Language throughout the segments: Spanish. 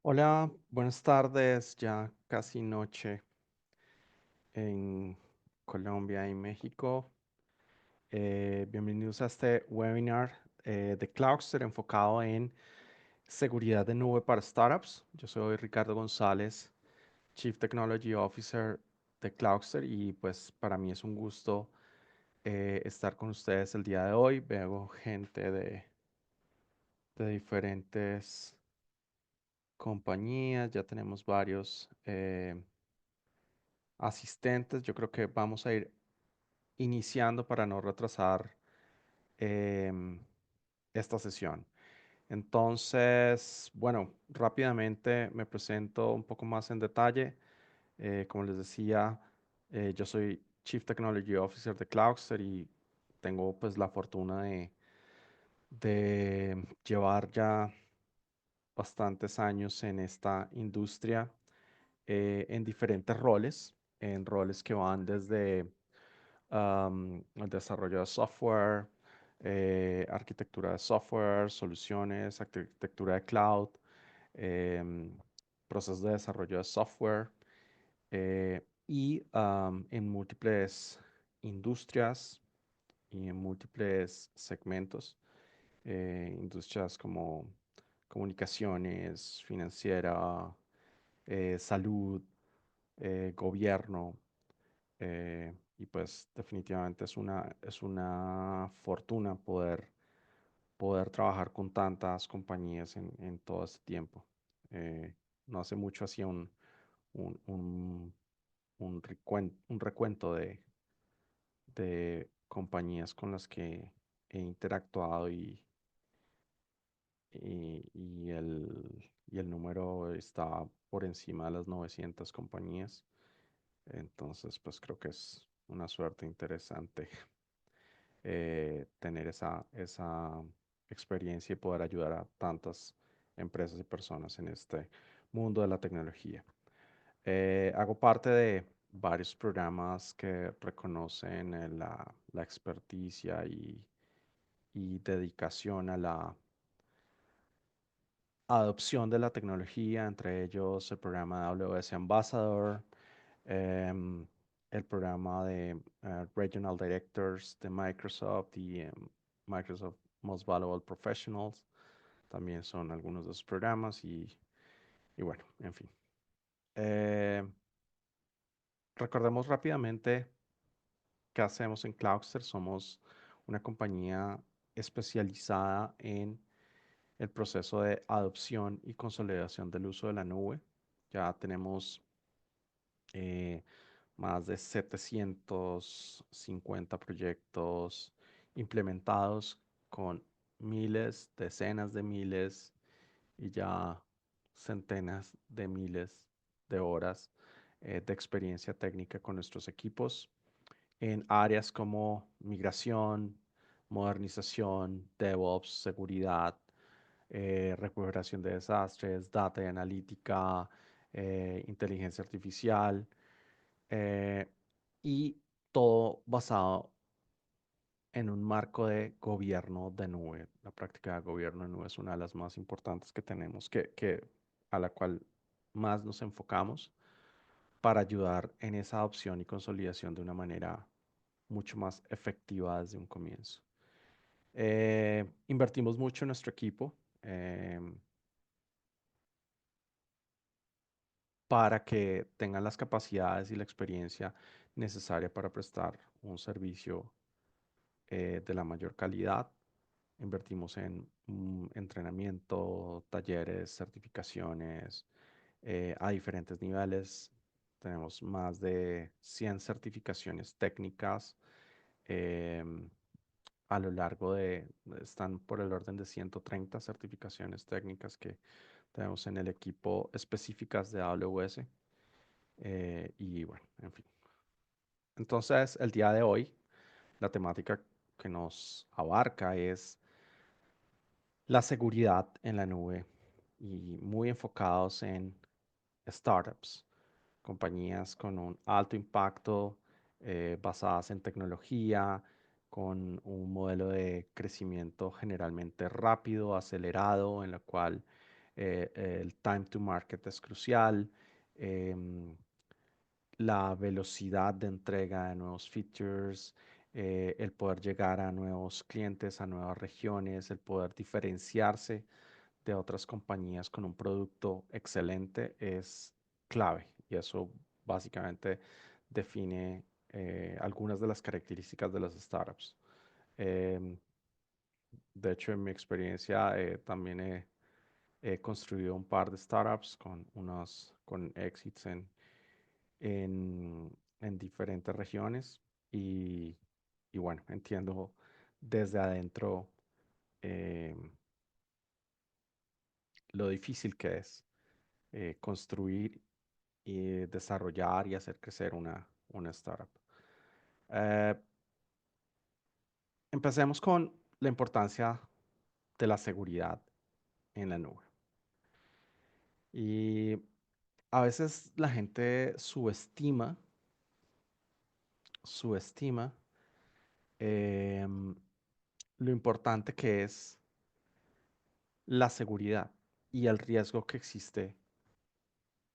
Hola, buenas tardes, ya casi noche en Colombia y México. Bienvenidos a este webinar de Cloudster enfocado en seguridad de nube para startups. Yo soy Ricardo González, Chief Technology Officer de Cloudster y pues para mí es un gusto estar con ustedes el día de hoy. Veo gente de diferentes compañías, ya tenemos varios asistentes. Yo creo que vamos a ir iniciando para no retrasar em, esta sesión. Entonces, bueno, rápidamente me presento un poco más en detalle. Como les decía, yo soy Chief Technology Officer de Cloudster y tengo pues la fortuna de llevar ya bastantes años en esta industria en diferentes roles, en roles que van desde el desarrollo de software, arquitectura de software, soluciones, arquitectura de cloud, em, procesos de desarrollo de software y en múltiples industrias y en múltiples segmentos, industrias como comunicaciones, financiera, salud, gobierno. Y pues definitivamente es una fortuna poder trabajar con tantas compañías en todo este tiempo. No hace mucho hacía un, un- un recuento de compañías con las que he interactuado y el número está por encima de las 900 compañías. Entonces, pues creo que es una suerte interesante tener esa experiencia y poder ayudar a tantas empresas y personas en este mundo de la tecnología. Hago parte de varios programas que reconocen la experticia y dedicación a la adopción de la tecnología, entre ellos el programa de AWS Ambassador, em, el programa de Regional Directors de Microsoft y Microsoft Most Valuable Professionals. También son algunos de los programas y bueno, en fin. Eh, Recordemos rápidamente qué hacemos en Cloudster. Somos una compañía especializada en el proceso de adopción y consolidación del uso de la nube. Ya tenemos eh, más de 750 proyectos implementados con miles, decenas de miles y ya centenas de miles de horas de experiencia técnica con nuestros equipos en áreas como migración, modernización, DevOps, seguridad, recuperación de desastres, data y analítica, inteligencia artificial, eh, y todo basado en un marco de gobierno de nube. La práctica de gobierno de nube es una de las más importantes que tenemos, a la cual más nos enfocamos para ayudar en esa adopción y consolidación de una manera mucho más efectiva desde un comienzo. Invertimos mucho en nuestro equipo para que tengan las capacidades y la experiencia necesaria para prestar un servicio de la mayor calidad. Invertimos en entrenamiento, talleres, certificaciones a diferentes niveles. Tenemos más de 100 certificaciones técnicas em, a lo largo están por el orden de 130 certificaciones técnicas que tenemos en el equipo específicas de AWS. Y bueno, en fin. Entonces, el día de hoy, la temática que nos abarca es la seguridad en la nube y muy enfocados en startups, compañías con un alto impacto basadas en tecnología, con un modelo de crecimiento generalmente rápido, acelerado, en la cual el time to market es crucial, em, la velocidad de entrega de nuevos features, el poder llegar a nuevos clientes, a nuevas regiones, el poder diferenciarse de otras compañías con un producto excelente es clave y eso básicamente define algunas de las características de las startups. Em, de hecho, en mi experiencia también he construido un par de startups con exits en, en diferentes regiones y, y bueno, entiendo desde adentro em, lo difícil que es construir y desarrollar y hacer crecer una startup. Eh, Empecemos con la importancia de la seguridad en la nube. Y a veces la gente subestima em, lo importante que es la seguridad y el riesgo que existe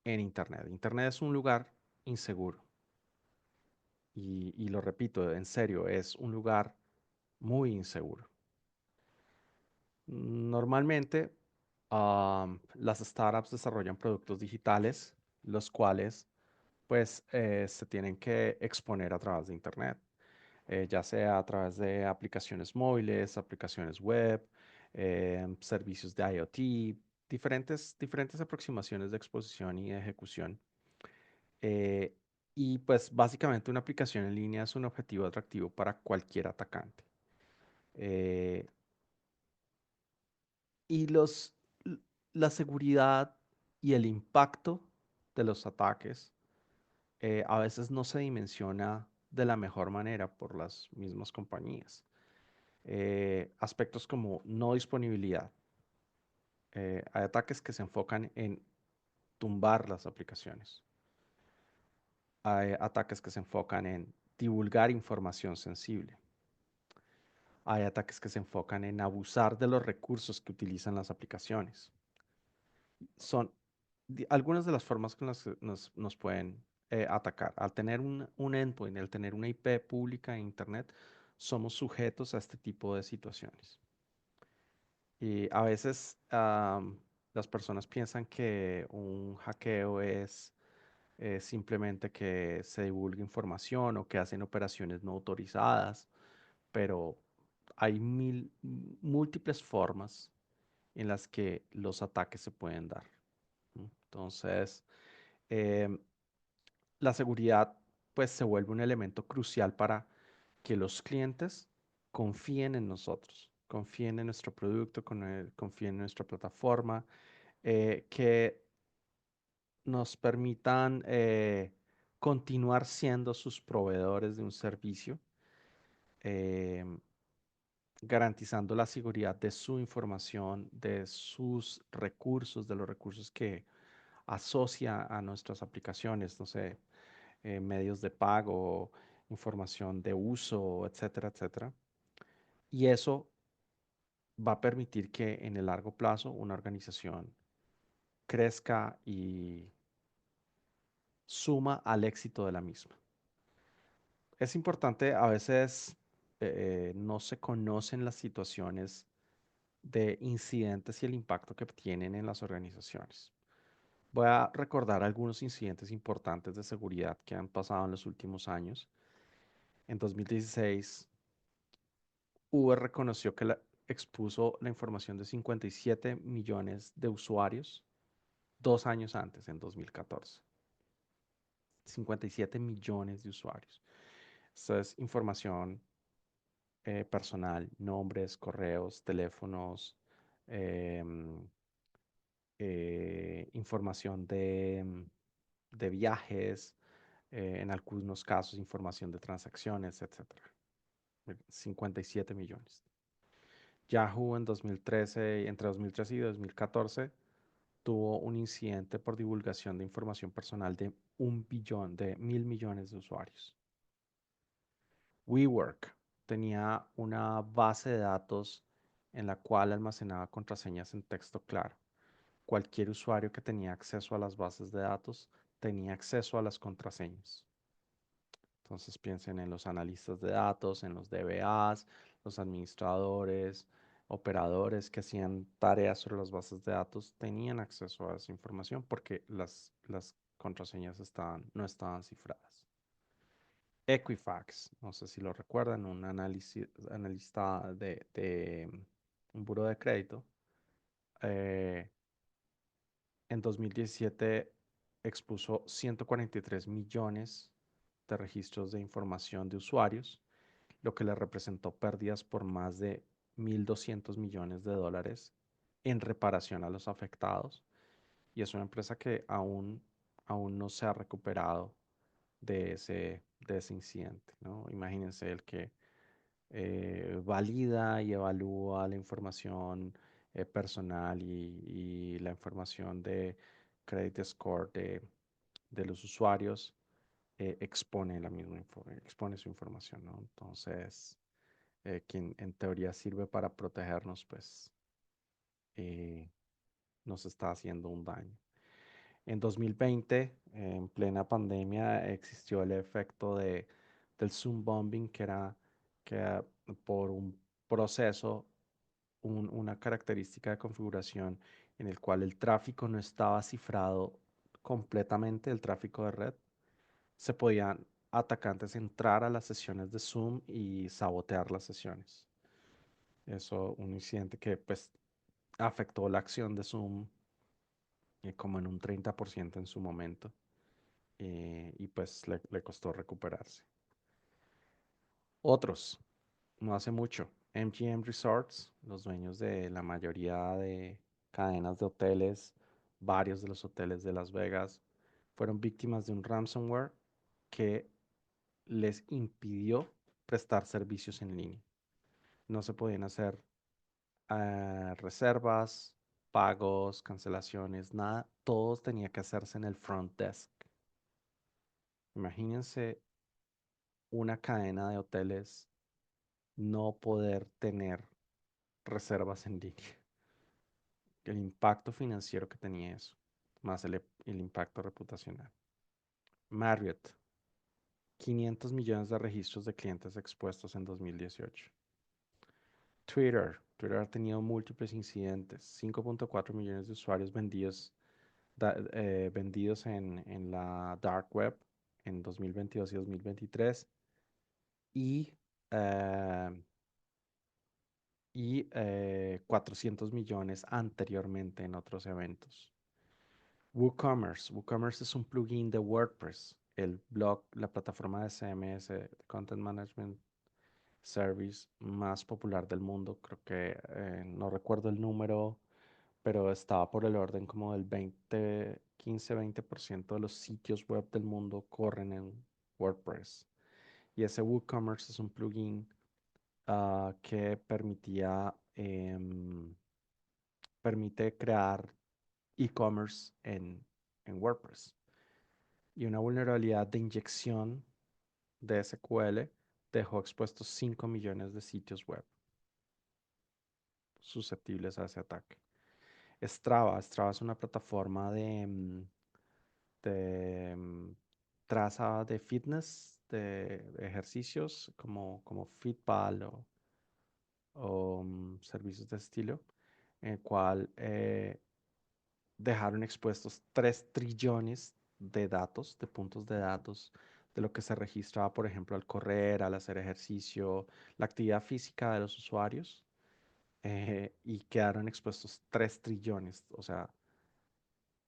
en Internet. Internet es un lugar inseguro y lo repito, en serio, es un lugar muy inseguro. Normalmente, las startups desarrollan productos digitales, los cuales pues se tienen que exponer a través de Internet, ya sea a través de aplicaciones móviles, aplicaciones web, servicios de IoT, diferentes aproximaciones de exposición y de ejecución. Eh, y pues básicamente una aplicación en línea es un objetivo atractivo para cualquier atacante. Eh, y l- la seguridad y el impacto de los ataques a veces no se dimensiona de la mejor manera por las mismas compañías. Aspectos como no disponibilidad. Hay ataques que se enfocan en tumbar las aplicaciones. Hay ataques que se enfocan en divulgar información sensible. Hay ataques que se enfocan en abusar de los recursos que utilizan las aplicaciones. Son algunas de las formas con las que nos pueden atacar. Al tener un endpoint, al tener una IP pública en Internet, somos sujetos a este tipo de situaciones. Y a veces las personas piensan que un hackeo es simplemente que se divulgue información o que hacen operaciones no autorizadas, pero hay múltiples formas en las que los ataques se pueden dar. ¿No? Entonces, em, la seguridad pues se vuelve un elemento crucial para que los clientes confíen en nosotros, confíen en nuestro producto, confíen en nuestra plataforma, que nos permitan continuar siendo sus proveedores de un servicio, em, garantizando la seguridad de su información, de sus recursos, de los recursos que asocia a nuestras aplicaciones, no sé, medios de pago, información de uso, etcétera, etcétera. Y eso va a permitir que en el largo plazo una organización crezca y suma al éxito de la misma. Es importante, a veces no se conocen las situaciones de incidentes y el impacto que tienen en las organizaciones. Voy a recordar algunos incidentes importantes de seguridad que han pasado en los últimos años. En 2016, Uber reconoció que expuso la información de 57 millones de usuarios 2 años antes, en 2014. 57 millones de usuarios. Esta es información personal, nombres, correos, teléfonos, em, información de viajes, en algunos casos información de transacciones, etcétera. 57 millones. Yahoo en 2013, entre 2013 y 2014, tuvo un incidente por divulgación de información personal de 1 billón, de 1.000 millones de usuarios. WeWork tenía una base de datos en la cual almacenaba contraseñas en texto claro. cualquier usuario que tenía acceso a las bases de datos tenía acceso a las contraseñas. Entonces piensen en los analistas de datos, en los DBAs, los administradores, operadores que hacían tareas sobre las bases de datos, tenían acceso a esa información porque las contraseñas no estaban cifradas. Equifax, no sé si lo recuerdan, un analista de un buro de crédito, eh, en 2017 expuso 143 millones de registros de información de usuarios, lo que le representó pérdidas por más de 1.200 millones de dólares en reparación a los afectados. Y es una empresa que aún no se ha recuperado de ese incidente, ¿no? Imagínense el que valida y evalúa la información personal y la información de credit score de los usuarios, expone expone su información, ¿no? Entonces, quien en teoría sirve para protegernos, pues eh, nos está haciendo un daño. En 2020, en plena pandemia, existió el efecto del Zoom bombing, que era por un proceso, una característica de configuración en el cual el tráfico no estaba cifrado completamente, el tráfico de red. Se podían atacantes entrar a las sesiones de Zoom y sabotear las sesiones. Eso, un incidente que pues afectó la acción de Zoom como en un 30% en su momento, y pues le costó recuperarse. Otros, no hace mucho, MGM Resorts, los dueños de la mayoría de cadenas de hoteles, varios de los hoteles de Las Vegas, fueron víctimas de un ransomware que les impidió prestar servicios en línea. No se podían hacer reservas, pagos, cancelaciones, nada. Todo tenía que hacerse en el front desk. Imagínense una cadena de hoteles no poder tener reservas en línea. El impacto financiero que tenía eso, más el impacto reputacional. Marriott, 500 millones de registros de clientes expuestos en 2018. Twitter ha tenido múltiples incidentes, 5.4 millones de usuarios vendidos en la dark web en 2022 y 2023 y, eh, 400 millones anteriormente en otros eventos. WooCommerce. WooCommerce es un plugin de WordPress, el blog, la plataforma de CMS, de Content Management Service más popular del mundo. Creo que no recuerdo el número, pero estaba por el orden como del 15-20% de los sitios web del mundo corren en WordPress. Y ese WooCommerce es un plugin que permite crear e-commerce en WordPress. Y una vulnerabilidad de inyección de SQL dejó expuestos 5 millones de sitios web susceptibles a ese ataque. Strava es una plataforma de traza de fitness, de ejercicios como Fitball o servicios de estilo, en el cual dejaron expuestos 3 trillones de datos, de puntos de datos, de lo que se registraba, por ejemplo, al correr, al hacer ejercicio, la actividad física de los usuarios, y quedaron expuestos 3 trillones, o sea,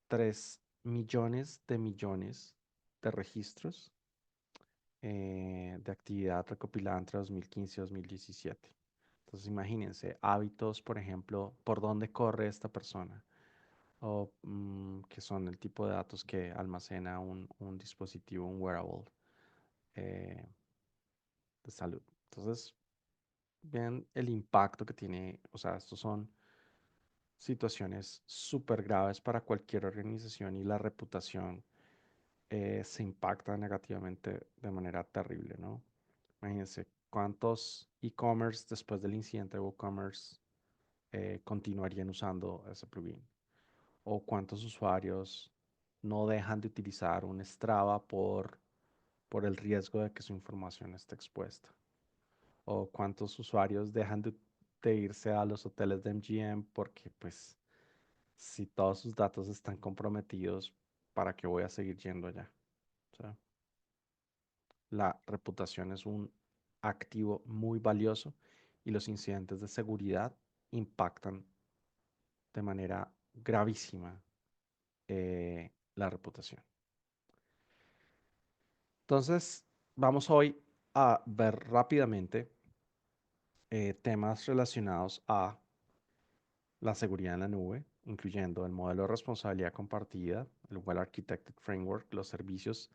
3 millones de registros de actividad recopilada entre 2015 y 2017. Entonces, imagínense, hábitos, por ejemplo, por dónde corre esta persona, o que son el tipo de datos que almacena un dispositivo, un wearable eh, de salud. Entonces, vean el impacto que tiene, o sea, estos son situaciones súper graves para cualquier organización y la reputación se impacta negativamente de manera terrible, ¿no? Imagínense cuántos e-commerce después del incidente de WooCommerce continuarían usando ese plugin. o cuántos usuarios no dejan de utilizar un Strava por el riesgo de que su información esté expuesta, o cuántos usuarios dejan de irse a los hoteles de MGM porque pues si todos sus datos están comprometidos, ¿para qué voy a seguir yendo allá? O sea, la reputación es un activo muy valioso y los incidentes de seguridad impactan de manera gravísima la reputación. Entonces, vamos hoy a ver rápidamente temas relacionados a la seguridad en la nube, incluyendo el modelo de responsabilidad compartida, el Well Architected Framework, los servicios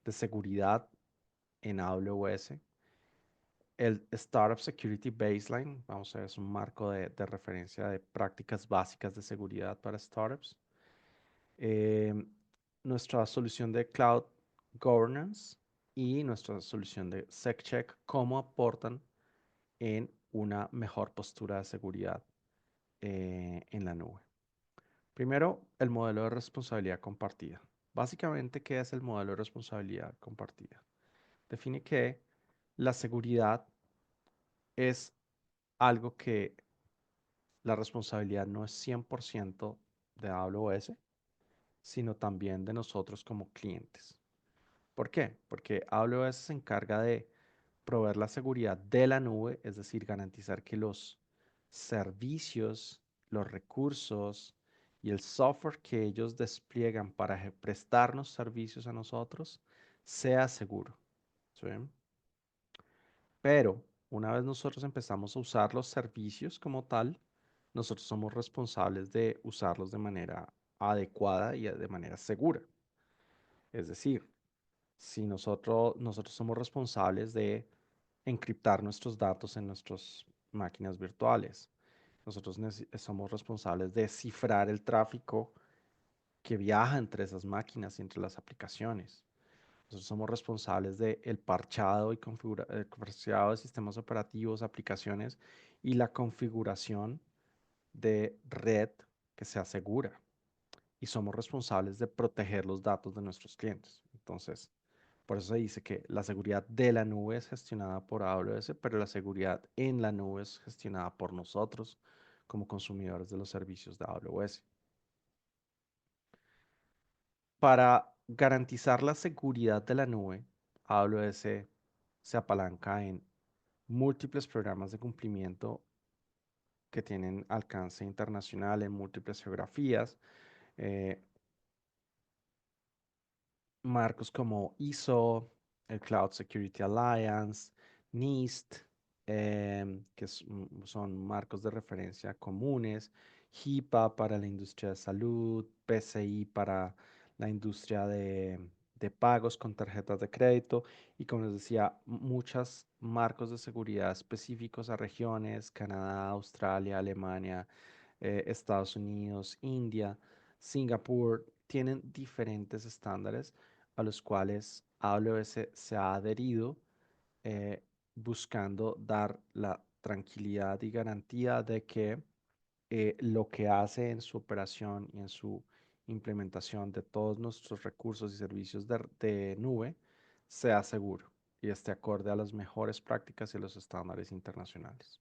de seguridad en AWS, el Startup Security Baseline, vamos a ver, es un marco de referencia de prácticas básicas de seguridad para startups. eh, Nuestra solución de Cloud Governance y nuestra solución de SecCheck, cómo aportan en una mejor postura de seguridad en la nube. Primero, el modelo de responsabilidad compartida. Básicamente, ¿qué es el modelo de responsabilidad compartida? Define que la seguridad es algo que la responsabilidad no es 100% de AWS, sino también de nosotros como clientes. ¿Por qué? Porque AWS se encarga de proveer la seguridad de la nube, es decir, garantizar que los servicios, los recursos y el software que ellos despliegan para prestarnos servicios a nosotros sea seguro. ¿Sí? Pero una vez nosotros empezamos a usar los servicios como tal, nosotros somos responsables de usarlos de manera adecuada y de manera segura. Es decir, si nosotros somos responsables de encriptar nuestros datos en nuestras máquinas virtuales, nosotros somos responsables de cifrar el tráfico que viaja entre esas máquinas y entre las aplicaciones. Nosotros somos responsables del parchado y parcheado de sistemas operativos, aplicaciones y la configuración de red que sea segura. Y somos responsables de proteger los datos de nuestros clientes. Entonces, por eso se dice que la seguridad de la nube es gestionada por AWS, pero la seguridad en la nube es gestionada por nosotros como consumidores de los servicios de AWS. Para garantizar la seguridad de la nube, AWS se apalanca en múltiples programas de cumplimiento que tienen alcance internacional en múltiples geografías, eh, marcos como ISO, el Cloud Security Alliance, NIST, son marcos de referencia comunes, HIPAA para la industria de salud, PCI para la industria de pagos con tarjetas de crédito y como les decía, muchos marcos de seguridad específicos a regiones, Canadá, Australia, Alemania, Estados Unidos, India, Singapur, tienen diferentes estándares a los cuales AWS se ha adherido eh, buscando dar la tranquilidad y garantía de que lo que hace en su operación y en su implementación de todos nuestros recursos y servicios de nube sea seguro y esté acorde a las mejores prácticas y los estándares internacionales.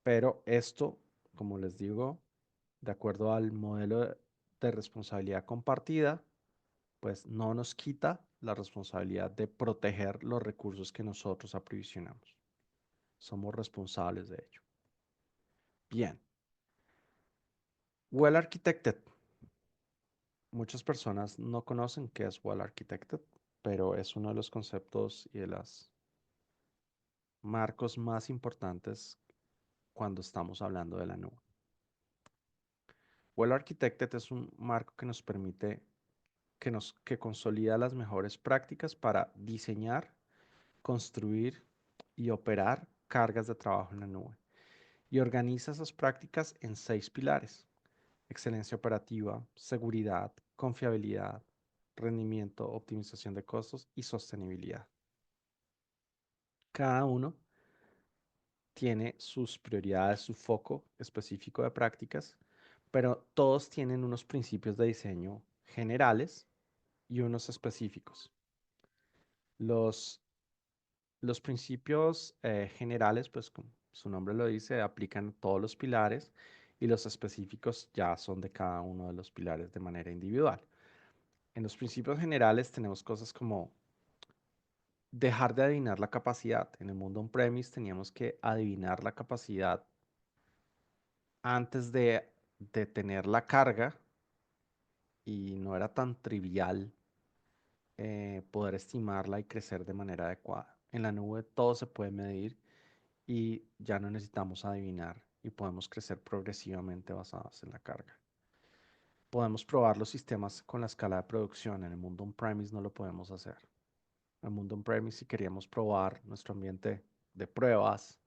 Pero esto, como les digo, de acuerdo al modelo de responsabilidad compartida, pues no nos quita la responsabilidad de proteger los recursos que nosotros aprovisionamos. Somos responsables de ello. Bien, Well Architected. Muchas personas no conocen qué es Well Architected, pero es uno de los conceptos y de los marcos más importantes cuando estamos hablando de la nube. Well Architected es un marco que nos permite que consolida las mejores prácticas para diseñar, construir y operar cargas de trabajo en la nube. Y organiza esas prácticas en 6 pilares: excelencia operativa, seguridad, confiabilidad, rendimiento, optimización de costos y sostenibilidad. Cada uno tiene sus prioridades, su foco específico de prácticas, pero todos tienen unos principios de diseño generales y unos específicos. Los, los principios generales, pues como su nombre lo dice, aplican a todos los pilares y los específicos ya son de cada uno de los pilares de manera individual. En los principios generales tenemos cosas como dejar de adivinar la capacidad. En el mundo on-premise teníamos que adivinar la capacidad antes de tener la carga y no era tan trivial poder estimarla y crecer de manera adecuada. En la nube todo se puede medir y ya no necesitamos adivinar y podemos crecer progresivamente basados en la carga. Podemos probar los sistemas con la escala de producción. En el mundo on-premise no lo podemos hacer. En el mundo on-premise, si queríamos probar nuestro ambiente de pruebas,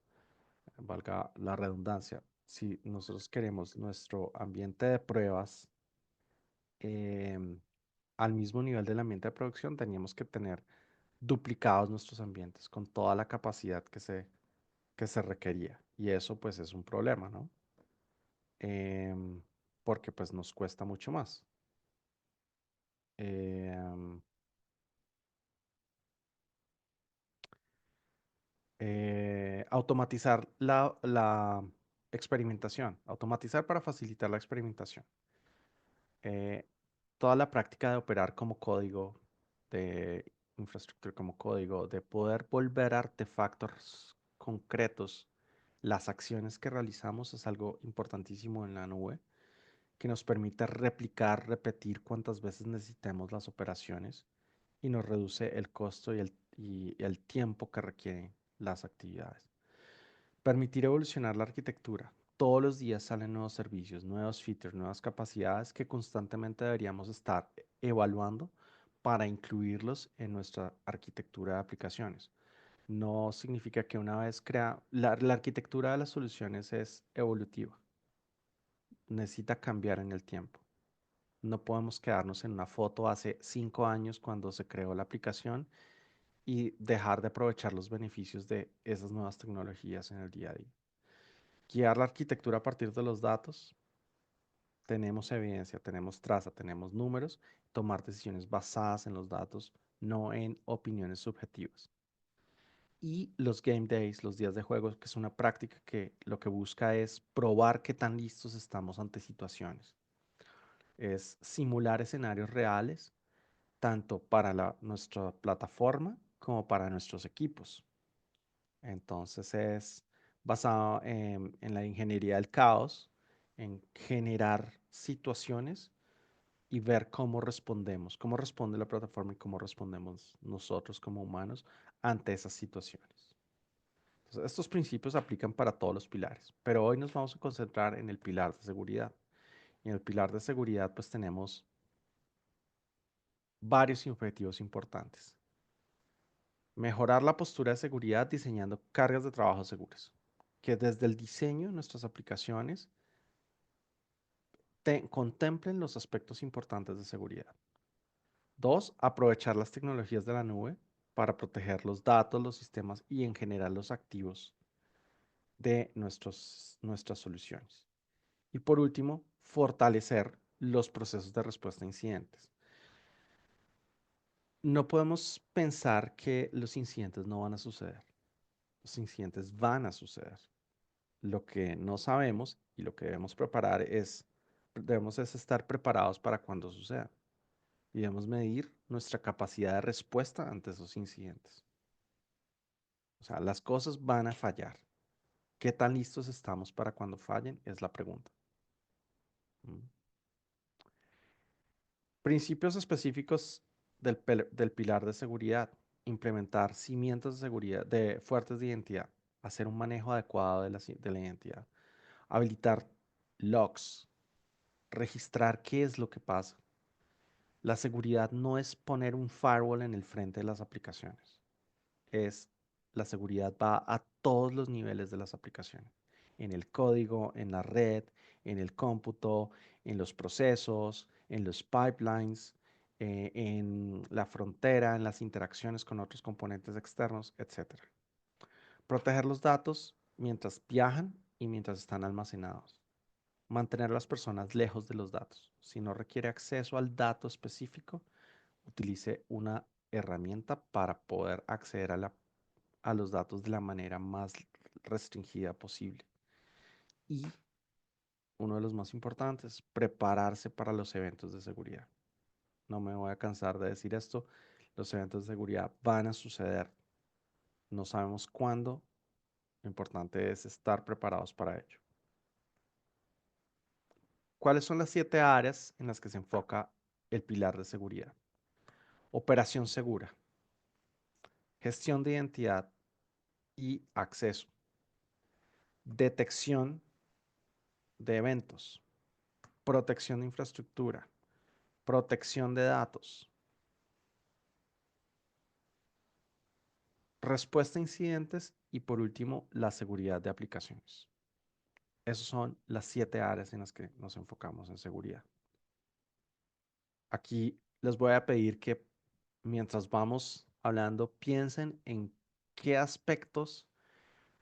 valga la redundancia, si nosotros queremos nuestro ambiente de pruebas em, al mismo nivel del ambiente de producción, teníamos que tener duplicados nuestros ambientes con toda la capacidad que se requería. Y eso pues es un problema, ¿no? Em, Porque pues nos cuesta mucho más. Em, Automatizar la experimentación, automatizar para facilitar la experimentación. Eh, Toda la práctica de operar como código, de infraestructura como código, de poder volver artefactos concretos, las acciones que realizamos es algo importantísimo en la nube, que nos permite replicar, repetir cuantas veces necesitemos las operaciones y nos reduce el costo y el tiempo que requieren las actividades. Permitir evolucionar la arquitectura. Todos los días salen nuevos servicios, nuevos features, nuevas capacidades que constantemente deberíamos estar evaluando para incluirlos en nuestra arquitectura de aplicaciones. No significa que una vez la arquitectura de las soluciones es evolutiva, necesita cambiar en el tiempo. No podemos quedarnos en una foto hace 5 años cuando se creó la aplicación y dejar de aprovechar los beneficios de esas nuevas tecnologías en el día a día. Guiar la arquitectura a partir de los datos. Tenemos evidencia, tenemos traza, tenemos números. Tomar decisiones basadas en los datos, no en opiniones subjetivas. Y los game days, los días de juego, que es una práctica que lo que busca es probar qué tan listos estamos ante situaciones. Es simular escenarios reales, tanto para nuestra plataforma como para nuestros equipos. Entonces es basado en la ingeniería del caos, en generar situaciones y ver cómo respondemos, cómo responde la plataforma y cómo respondemos nosotros como humanos ante esas situaciones. Entonces, estos principios aplican para todos los pilares, pero hoy nos vamos a concentrar en el pilar de seguridad. Y en el pilar de seguridad pues tenemos varios objetivos importantes. Mejorar la postura de seguridad diseñando cargas de trabajo seguras, que desde el diseño de nuestras aplicaciones contemplen los aspectos importantes de seguridad. Dos, aprovechar las tecnologías de la nube para proteger los datos, los sistemas y en general los activos de nuestras soluciones. Y por último, fortalecer los procesos de respuesta a incidentes. No podemos pensar que los incidentes no van a suceder. Los incidentes van a suceder. Lo que no sabemos y lo que debemos es estar preparados para cuando suceda y debemos medir nuestra capacidad de respuesta ante esos incidentes. O sea, las cosas van a fallar. ¿Qué tan listos estamos para cuando fallen? Es la pregunta. ¿Mm? Principios específicos del pilar de seguridad. Implementar cimientos de seguridad, de fuertes de identidad. Hacer un manejo adecuado de la identidad. Habilitar logs. Registrar qué es lo que pasa. La seguridad no es poner un firewall en el frente de las aplicaciones. Es la seguridad va a todos los niveles de las aplicaciones. En el código, en la red, en el cómputo, en los procesos, en los pipelines, en la frontera, en las interacciones con otros componentes externos, etcétera. Proteger los datos mientras viajan y mientras están almacenados. Mantener a las personas lejos de los datos. Si no requiere acceso al dato específico, utilice una herramienta para poder acceder a los datos de la manera más restringida posible. Y uno de los más importantes, prepararse para los eventos de seguridad. No me voy a cansar de decir esto. Los eventos de seguridad van a suceder. No sabemos cuándo. Lo importante es estar preparados para ello. ¿Cuáles son las 7 áreas en las que se enfoca el pilar de seguridad? Operación segura, gestión de identidad y acceso, detección de eventos, protección de infraestructura, protección de datos, respuesta a incidentes y por último, la seguridad de aplicaciones. Esas son las 7 áreas en las que nos enfocamos en seguridad. Aquí les voy a pedir que mientras vamos hablando, piensen en qué aspectos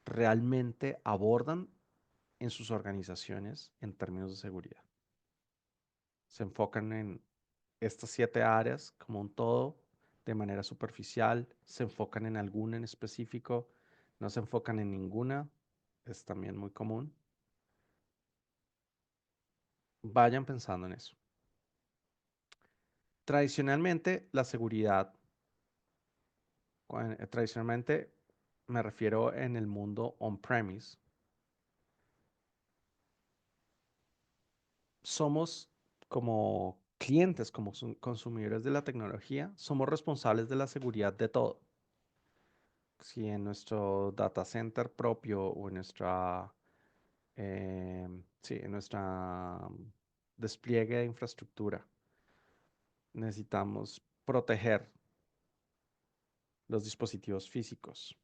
realmente abordan en sus organizaciones en términos de seguridad. Se enfocan en estas 7 áreas como un todo de manera superficial, se enfocan en alguna en específico, no se enfocan en ninguna, es también muy común. Vayan pensando en eso. Tradicionalmente, la seguridad, tradicionalmente me refiero en el mundo on-premise, somos como clientes, como consumidores de la tecnología, somos responsables de la seguridad de todo. Si en nuestro data center propio o en sí, en nuestra despliegue de infraestructura necesitamos proteger los dispositivos físicos,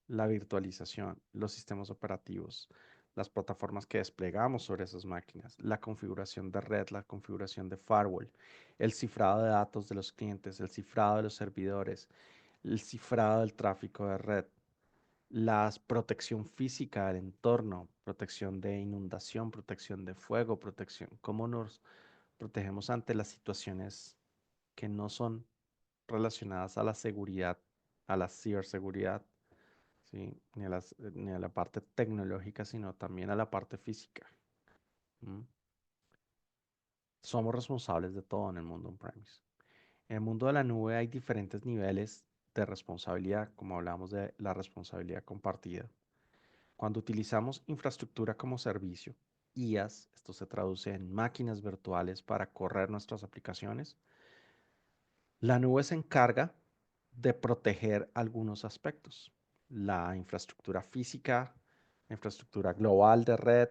la virtualización, los sistemas operativos, las plataformas que desplegamos sobre esas máquinas, la configuración de red, la configuración de firewall, el cifrado de datos de los clientes, el cifrado de los servidores, el cifrado del tráfico de red, la protección física del entorno, protección de inundación, protección de fuego, protección, cómo nos protegemos ante las situaciones que no son relacionadas a la seguridad, a la ciberseguridad, ¿sí? Ni a la parte tecnológica, sino también a la parte física. ¿M? Somos responsables de todo en el mundo on-premise. En el mundo de la nube hay diferentes niveles de responsabilidad, como hablamos de la responsabilidad compartida. Cuando utilizamos infraestructura como servicio, IaaS, esto se traduce en máquinas virtuales para correr nuestras aplicaciones, la nube se encarga de proteger algunos aspectos. La infraestructura física, la infraestructura global de red,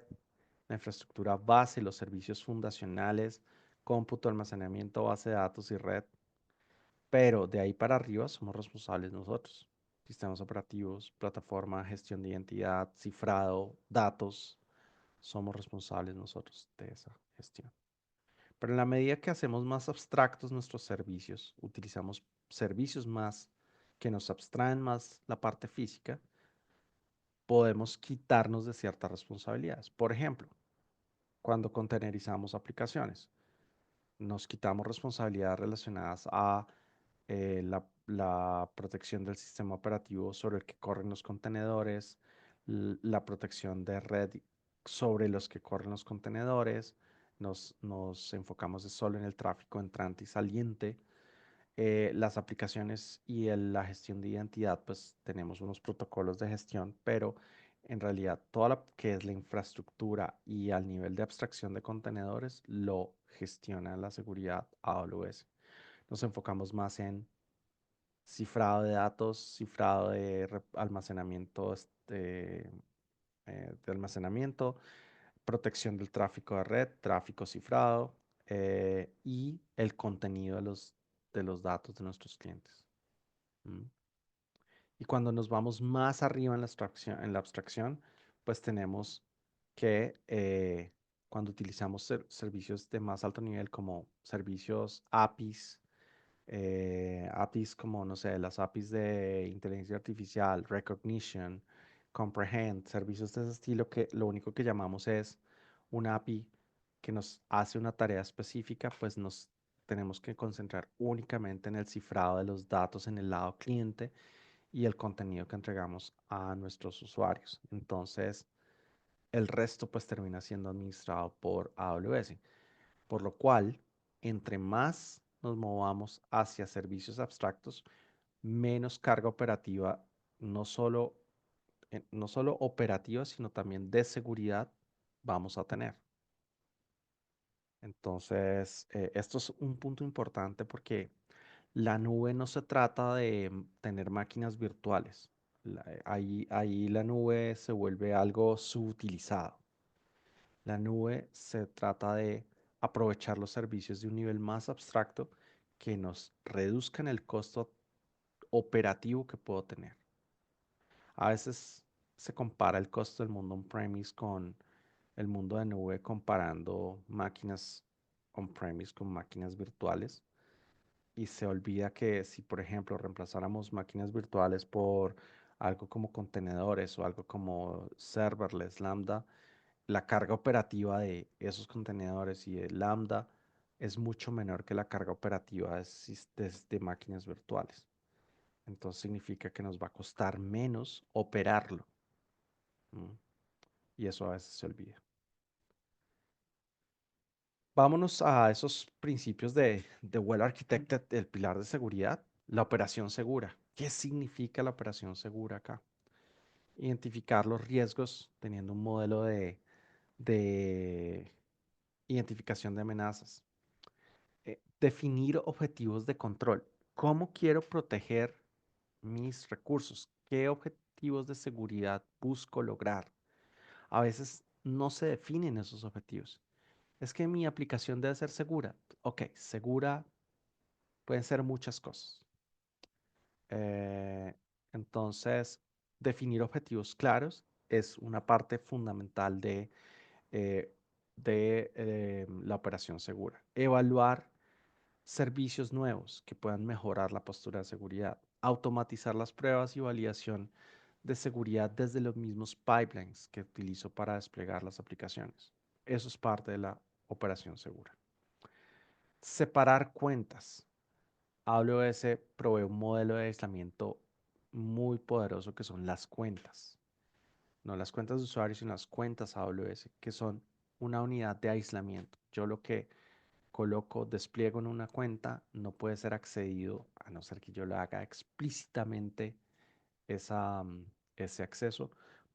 la infraestructura base, los servicios fundacionales, cómputo, almacenamiento, base de datos y red. Pero de ahí para arriba somos responsables nosotros. Sistemas operativos, plataforma, gestión de identidad, cifrado, datos. Somos responsables nosotros de esa gestión. Pero en la medida que hacemos más abstractos nuestros servicios, utilizamos servicios más que nos abstraen más la parte física, podemos quitarnos de ciertas responsabilidades. Por ejemplo, cuando containerizamos aplicaciones, nos quitamos responsabilidades relacionadas a la protección del sistema operativo sobre el que corren los contenedores, la protección de red sobre los que corren los contenedores, nos enfocamos solo en el tráfico entrante y saliente. Las aplicaciones y la gestión de identidad, pues tenemos unos protocolos de gestión, pero en realidad toda la que es la infraestructura y al nivel de abstracción de contenedores lo gestiona la seguridad AWS. Nos enfocamos más en cifrado de datos, cifrado de almacenamiento, de almacenamiento, protección del tráfico de red, tráfico cifrado y el contenido de los datos de nuestros clientes. ¿Mm? Y cuando nos vamos más arriba en la abstracción, pues tenemos que cuando utilizamos servicios de más alto nivel como servicios APIs, APIs como, no sé, las APIs de inteligencia artificial, Recognition, Comprehend, servicios de ese estilo que lo único que llamamos es una API que nos hace una tarea específica, pues nos tenemos que concentrar únicamente en el cifrado de los datos en el lado cliente y el contenido que entregamos a nuestros usuarios. Entonces, el resto pues termina siendo administrado por AWS, por lo cual, entre más nos movamos hacia servicios abstractos, menos carga operativa, no solo, no solo operativa, sino también de seguridad vamos a tener. Entonces, esto es un punto importante porque la nube no se trata de tener máquinas virtuales. Ahí la nube se vuelve algo subutilizado. La nube se trata de aprovechar los servicios de un nivel más abstracto que nos reduzcan el costo operativo que puedo tener. A veces se compara el costo del mundo on-premise con el mundo de nube comparando máquinas on-premise con máquinas virtuales y se olvida que si, por ejemplo, reemplazáramos máquinas virtuales por algo como contenedores o algo como serverless, Lambda, la carga operativa de esos contenedores y de Lambda es mucho menor que la carga operativa de máquinas virtuales. Entonces significa que nos va a costar menos operarlo. ¿M? Y eso a veces se olvida. Vámonos a esos principios de Well Architected, el pilar de seguridad, la operación segura. ¿Qué significa la operación segura acá? Identificar los riesgos teniendo un modelo de identificación de amenazas. Definir objetivos de control. ¿Cómo quiero proteger mis recursos? ¿Qué objetivos de seguridad busco lograr? A veces no se definen esos objetivos. Es que mi aplicación debe ser segura. Ok, segura pueden ser muchas cosas. Eh, entonces, definir objetivos claros es una parte fundamental eh, de la operación segura. Evaluar servicios nuevos que puedan mejorar la postura de seguridad. Automatizar las pruebas y validación de seguridad desde los mismos pipelines que utilizo para desplegar las aplicaciones. Eso es parte de la operación segura. Separar cuentas. AWS provee un modelo de aislamiento muy poderoso que son las cuentas. No las cuentas de usuarios, sino las cuentas AWS, que son una unidad de aislamiento. Yo lo que coloco, despliego en una cuenta, no puede ser accedido a no ser que yo lo haga explícitamente ese acceso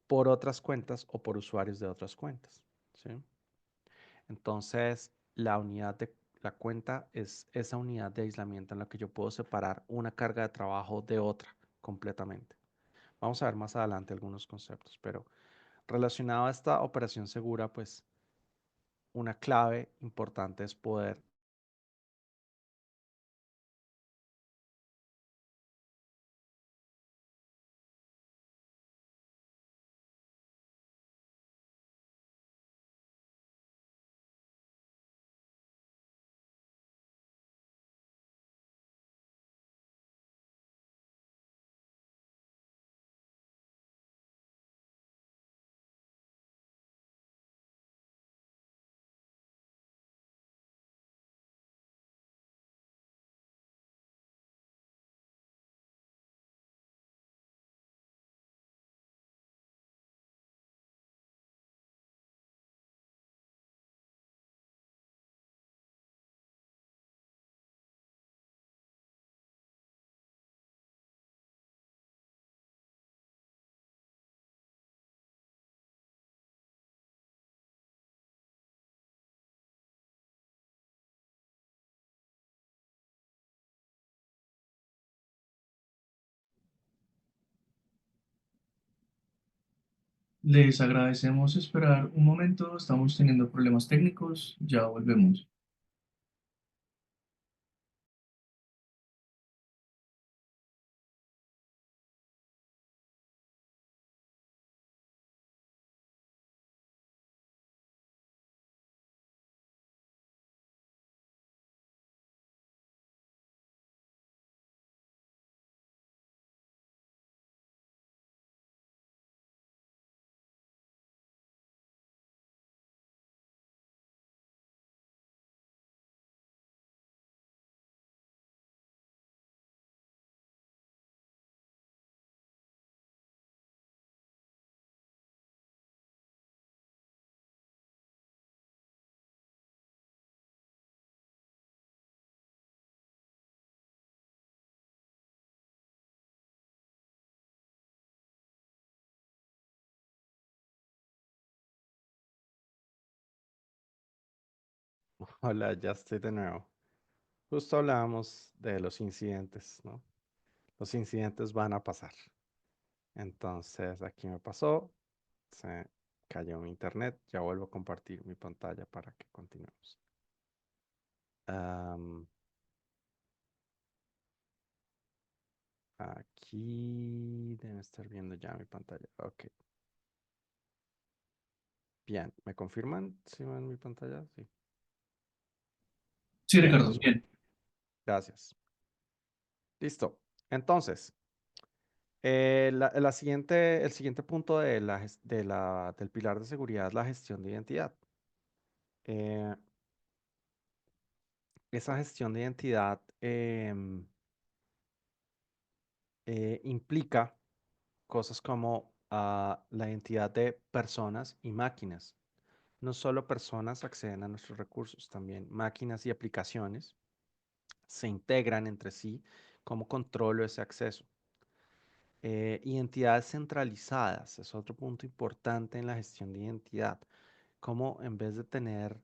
por otras cuentas o por usuarios de otras cuentas. ¿Sí? Entonces, la cuenta es esa unidad de aislamiento en la que yo puedo separar una carga de trabajo de otra completamente. Vamos a ver más adelante algunos conceptos, pero relacionado a esta operación segura, pues una clave importante es poder Les agradecemos esperar un momento, estamos teniendo problemas técnicos, ya volvemos. Hola, ya estoy de nuevo. Justo hablábamos de los incidentes, ¿no? Los incidentes van a pasar. Entonces, aquí me pasó, se cayó mi internet, ya vuelvo a compartir mi pantalla para que continuemos. Am, Aquí deben estar viendo ya mi pantalla. Ok, bien. ¿Me confirman si ven mi pantalla? Sí. Sí, Bien, Ricardo, bien. gracias. Listo. Entonces, el siguiente punto de del pilar de seguridad es la gestión de identidad. Eh, Esa gestión de identidad implica cosas como la identidad de personas y máquinas. No solo personas acceden a nuestros recursos, también máquinas y aplicaciones se integran entre sí. ¿Cómo controlo ese acceso? Identidades centralizadas es otro punto importante en la gestión de identidad. Cómo en vez de tener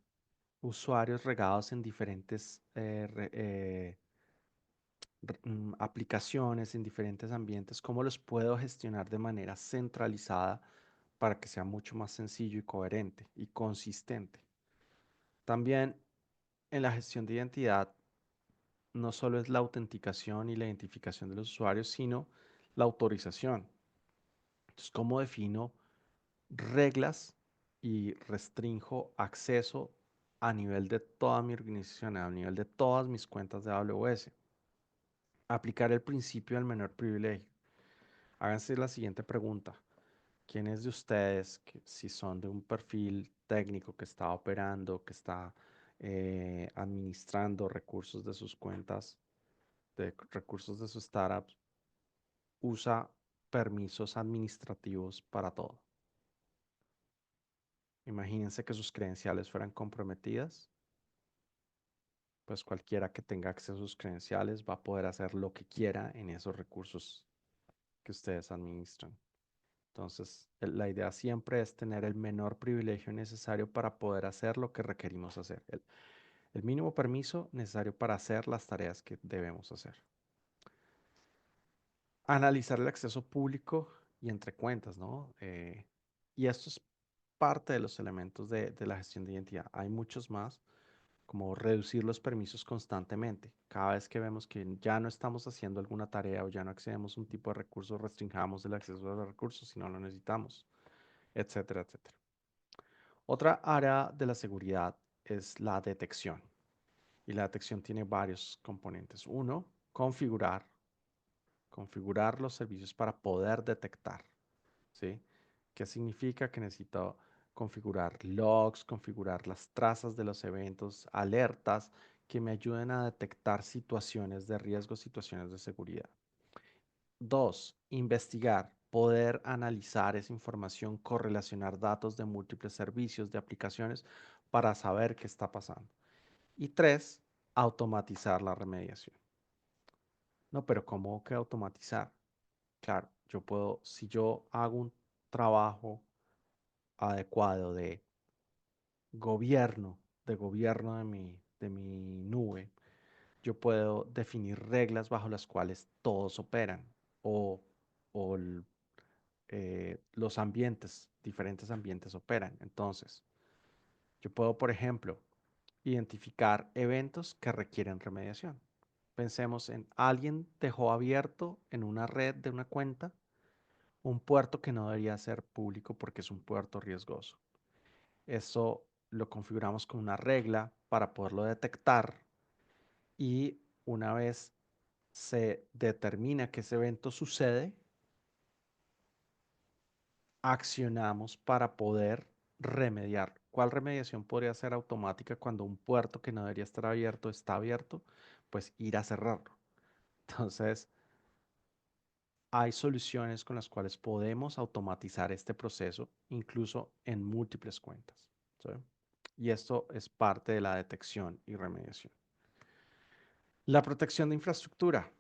usuarios regados en diferentes aplicaciones, en diferentes ambientes, cómo los puedo gestionar de manera centralizada para que sea mucho más sencillo y coherente y consistente. También en la gestión de identidad no solo es la autenticación y la identificación de los usuarios, sino la autorización. Entonces, ¿cómo defino reglas y restringo acceso a nivel de toda mi organización, a nivel de todas mis cuentas de AWS? Aplicar el principio del menor privilegio. Háganse la siguiente pregunta. ¿Quiénes de ustedes, si son de un perfil técnico que está operando, que está administrando recursos de sus cuentas, de recursos de su startup, usa permisos administrativos para todo? Imagínense que sus credenciales fueran comprometidas, pues cualquiera que tenga acceso a sus credenciales va a poder hacer lo que quiera en esos recursos que ustedes administran. Entonces, la idea siempre es tener el menor privilegio necesario para poder hacer lo que requerimos hacer, el mínimo permiso necesario para hacer las tareas que debemos hacer. Analizar el acceso público y entre cuentas, ¿no? Y esto es parte de los elementos de la gestión de identidad. Hay muchos más, como reducir los permisos constantemente. Cada vez que vemos que ya no estamos haciendo alguna tarea o ya no accedemos a un tipo de recurso, restringamos el acceso a los recursos si no lo necesitamos, etcétera, etcétera. Otra área de la seguridad es la detección. Y la detección tiene varios componentes. Uno, configurar los servicios para poder detectar, ¿sí? ¿Qué significa? Que necesito configurar logs, configurar las trazas de los eventos, alertas que me ayuden a detectar situaciones de riesgo, situaciones de seguridad. Dos, investigar, poder analizar esa información, correlacionar datos de múltiples servicios, de aplicaciones para saber qué está pasando. Y tres, automatizar la remediación. No, pero ¿cómo que automatizar? Claro, yo puedo, si yo hago un trabajo adecuado de gobierno de mi nube, yo puedo definir reglas bajo las cuales todos operan o, o los ambientes, diferentes ambientes operan. Entonces, yo puedo, por ejemplo, identificar eventos que requieren remediación. Pensemos en alguien dejó abierto en una red de una cuenta un puerto que no debería ser público porque es un puerto riesgoso. Eso lo configuramos con una regla para poderlo detectar y una vez se determina que ese evento sucede, accionamos para poder remediar. ¿Cuál remediación podría ser automática cuando un puerto que no debería estar abierto está abierto? Pues ir a cerrarlo. Entonces, hay soluciones con las cuales podemos automatizar este proceso, incluso en múltiples cuentas, ¿sí? Y esto es parte de la detección y remediación. La protección de infraestructura.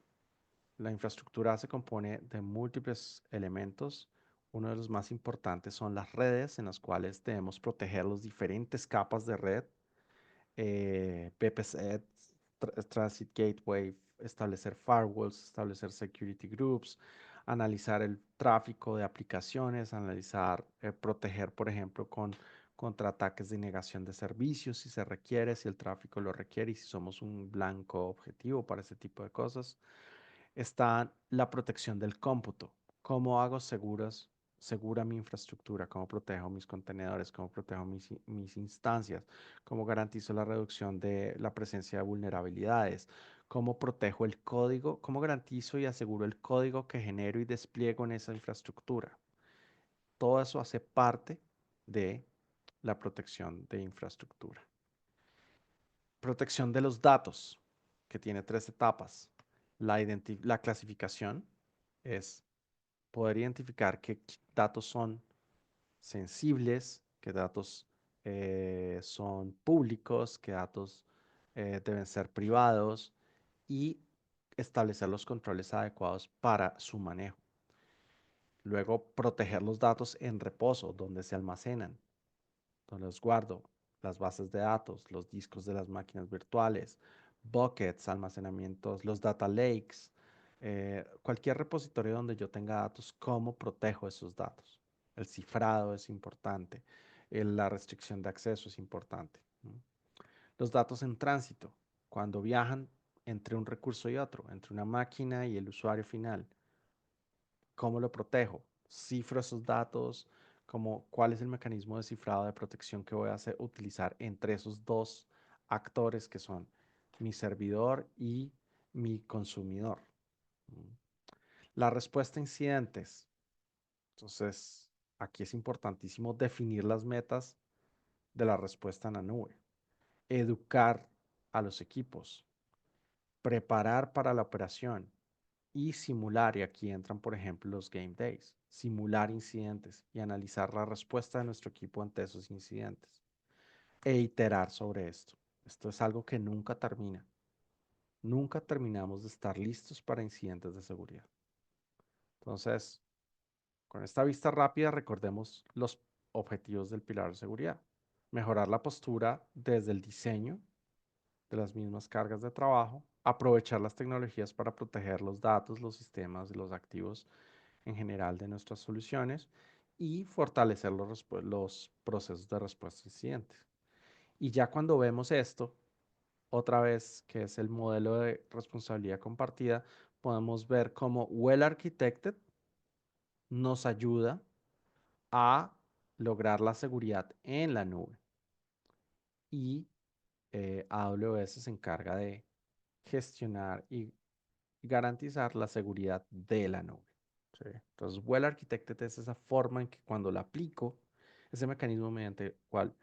La infraestructura se compone de múltiples elementos. Uno de los más importantes son las redes en las cuales debemos proteger las diferentes capas de red. VPC, Transit Gateway, establecer firewalls, establecer security groups, analizar el tráfico de aplicaciones, analizar, proteger, por ejemplo, contra ataques de negación de servicios si se requiere, si el tráfico lo requiere y si somos un blanco objetivo para ese tipo de cosas. Está la protección del cómputo. ¿Cómo hago segura mi infraestructura? ¿Cómo protejo mis contenedores? ¿Cómo protejo mis instancias? ¿Cómo garantizo la reducción de la presencia de vulnerabilidades? ¿Cómo protejo el código? ¿Cómo garantizo y aseguro el código que genero y despliego en esa infraestructura? Todo eso hace parte de la protección de infraestructura. Protección de los datos, que tiene tres etapas. La clasificación es poder identificar qué datos son sensibles, qué datos son públicos, qué datos deben ser privados y establecer los controles adecuados para su manejo. Luego, proteger los datos en reposo, donde se almacenan, donde los guardo, las bases de datos, los discos de las máquinas virtuales, buckets, almacenamientos, los data lakes, cualquier repositorio donde yo tenga datos, cómo protejo esos datos. El cifrado es importante, la restricción de acceso es importante. Los datos en tránsito, cuando viajan entre un recurso y otro, entre una máquina y el usuario final, ¿cómo lo protejo? Cifro esos datos, cuál es el mecanismo de cifrado de protección que voy a utilizar entre esos dos actores que son mi servidor y mi consumidor. Mm. La respuesta a incidentes. Entonces, aquí es importantísimo definir las metas de la respuesta en la nube, educar a los equipos, preparar para la operación y simular, y aquí entran, por ejemplo, los game days, simular incidentes y analizar la respuesta de nuestro equipo ante esos incidentes e iterar sobre esto. Esto es algo que nunca termina. Nunca terminamos de estar listos para incidentes de seguridad. Entonces, con esta vista rápida, recordemos los objetivos del pilar de seguridad. Mejorar la postura desde el diseño de las mismas cargas de trabajo, aprovechar las tecnologías para proteger los datos, los sistemas y los activos en general de nuestras soluciones y fortalecer los procesos de respuesta a incidentes. Y ya cuando vemos esto, otra vez que es el modelo de responsabilidad compartida, podemos ver cómo Well Architected nos ayuda a lograr la seguridad en la nube y AWS se encarga de gestionar y garantizar la seguridad de la nube. ¿Sí? Entonces, Well Architected es esa forma en que cuando la aplico, ese mecanismo mediante el cual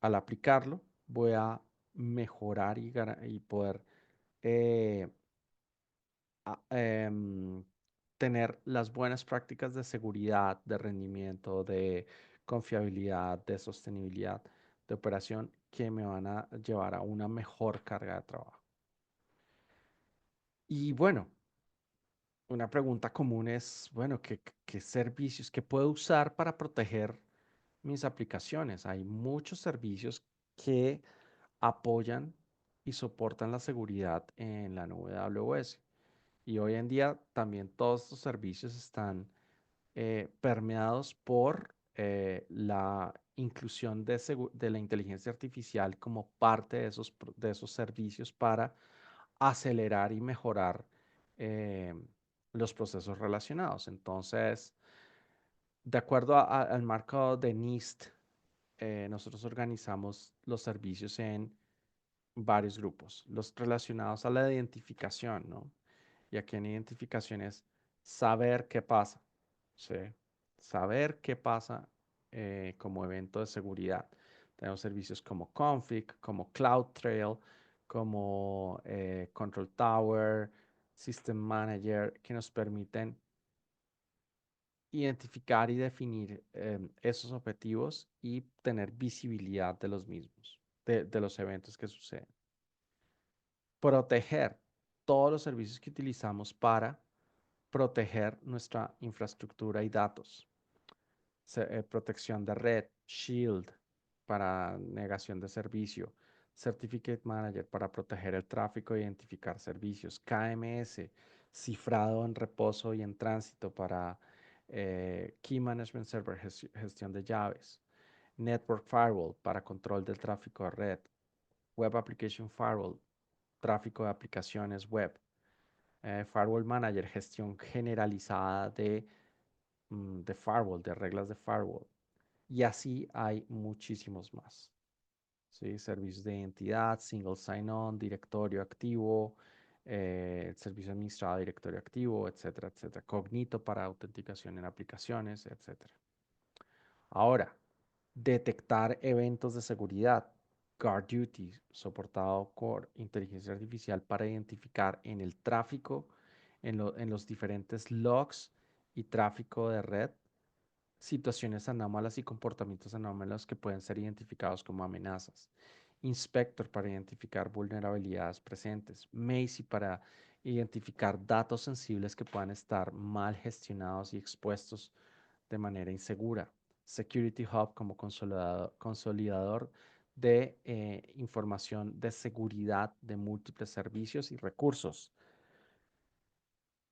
al aplicarlo voy a mejorar y poder eh, tener las buenas prácticas de seguridad, de rendimiento, de confiabilidad, de sostenibilidad, de operación que me van a llevar a una mejor carga de trabajo. Y bueno, una pregunta común es, bueno, ¿qué servicios, qué puedo usar para proteger mis aplicaciones? Hay muchos servicios que apoyan y soportan la seguridad en la nube de AWS. Y hoy en día también todos estos servicios están permeados por la inclusión de la inteligencia artificial como parte de de esos servicios para acelerar y mejorar eh, los procesos relacionados. Entonces, de acuerdo al marco de NIST, nosotros organizamos los servicios en varios grupos, los relacionados a la identificación, ¿no? Y aquí en identificación es saber qué pasa, ¿sí? Saber qué pasa como evento de seguridad. Tenemos servicios como Config, como CloudTrail, como Control Tower, System Manager, que nos permiten identificar y definir esos objetivos y tener visibilidad de los mismos, de los eventos que suceden. Proteger todos los servicios que utilizamos para proteger nuestra infraestructura y datos. Protección de red, Shield para negación de servicio. Certificate Manager para proteger el tráfico e identificar servicios, KMS, cifrado en reposo y en tránsito para Key Management Server, gestión de llaves, Network Firewall para control del tráfico de red, Web Application Firewall, tráfico de aplicaciones web, Firewall Manager, gestión generalizada de firewall, de reglas de firewall. Y así hay muchísimos más. ¿Sí? Servicios de identidad, single sign-on, directorio activo, servicio administrado, directorio activo, etcétera, etcétera. Cognito para autenticación en aplicaciones, etcétera. Ahora, detectar eventos de seguridad. Guard Duty, soportado por inteligencia artificial para identificar en el tráfico, en los diferentes logs y tráfico de red, situaciones anómalas y comportamientos anómalos que pueden ser identificados como amenazas. Inspector para identificar vulnerabilidades presentes. Macy para identificar datos sensibles que puedan estar mal gestionados y expuestos de manera insegura. Security Hub como consolidador de información de seguridad de múltiples servicios y recursos.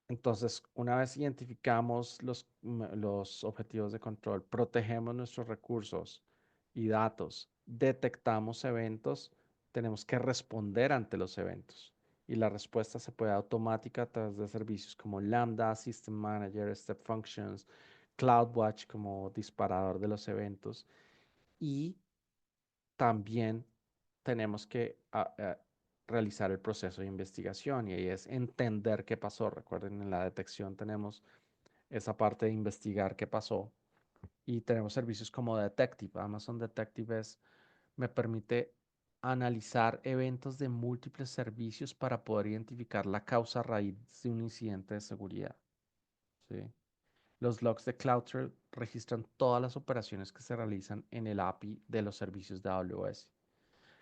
Entonces, una vez identificamos los objetivos de control, protegemos nuestros recursos y datos, detectamos eventos, tenemos que responder ante los eventos. Y la respuesta se puede automática a través de servicios como Lambda, System Manager, Step Functions, CloudWatch como disparador de los eventos. Y también tenemos que realizar el proceso de investigación y ahí es entender qué pasó. Recuerden, en la detección tenemos esa parte de investigar qué pasó y tenemos servicios como Detective. Amazon Detective me permite analizar eventos de múltiples servicios para poder identificar la causa raíz de un incidente de seguridad. ¿Sí? Los logs de CloudTrail registran todas las operaciones que se realizan en el API de los servicios de AWS.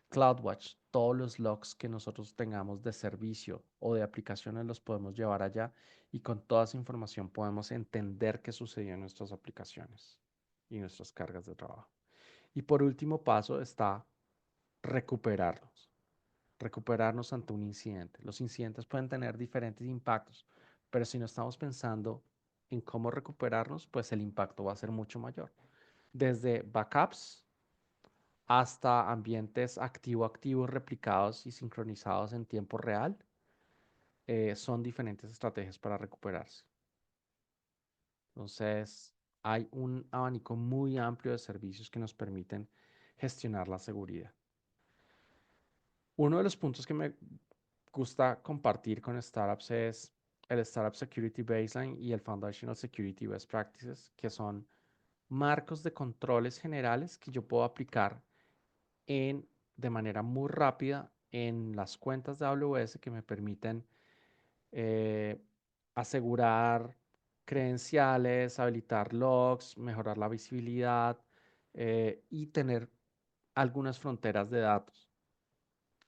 CloudWatch, todos los logs que nosotros tengamos de servicio o de aplicaciones los podemos llevar allá y con toda esa información podemos entender qué sucedió en nuestras aplicaciones y nuestras cargas de trabajo. Y por último paso está recuperarnos, recuperarnos ante un incidente. Los incidentes pueden tener diferentes impactos, pero si no estamos pensando en cómo recuperarnos, pues el impacto va a ser mucho mayor. Desde backups hasta ambientes activo-activos replicados y sincronizados en tiempo real, son diferentes estrategias para recuperarse. Entonces, hay un abanico muy amplio de servicios que nos permiten gestionar la seguridad. Uno de los puntos que me gusta compartir con startups es el Startup Security Baseline y el Foundational Security Best Practices, que son marcos de controles generales que yo puedo aplicar de manera muy rápida en las cuentas de AWS que me permiten eh, asegurar credenciales, habilitar logs, mejorar la visibilidad y tener algunas fronteras de datos.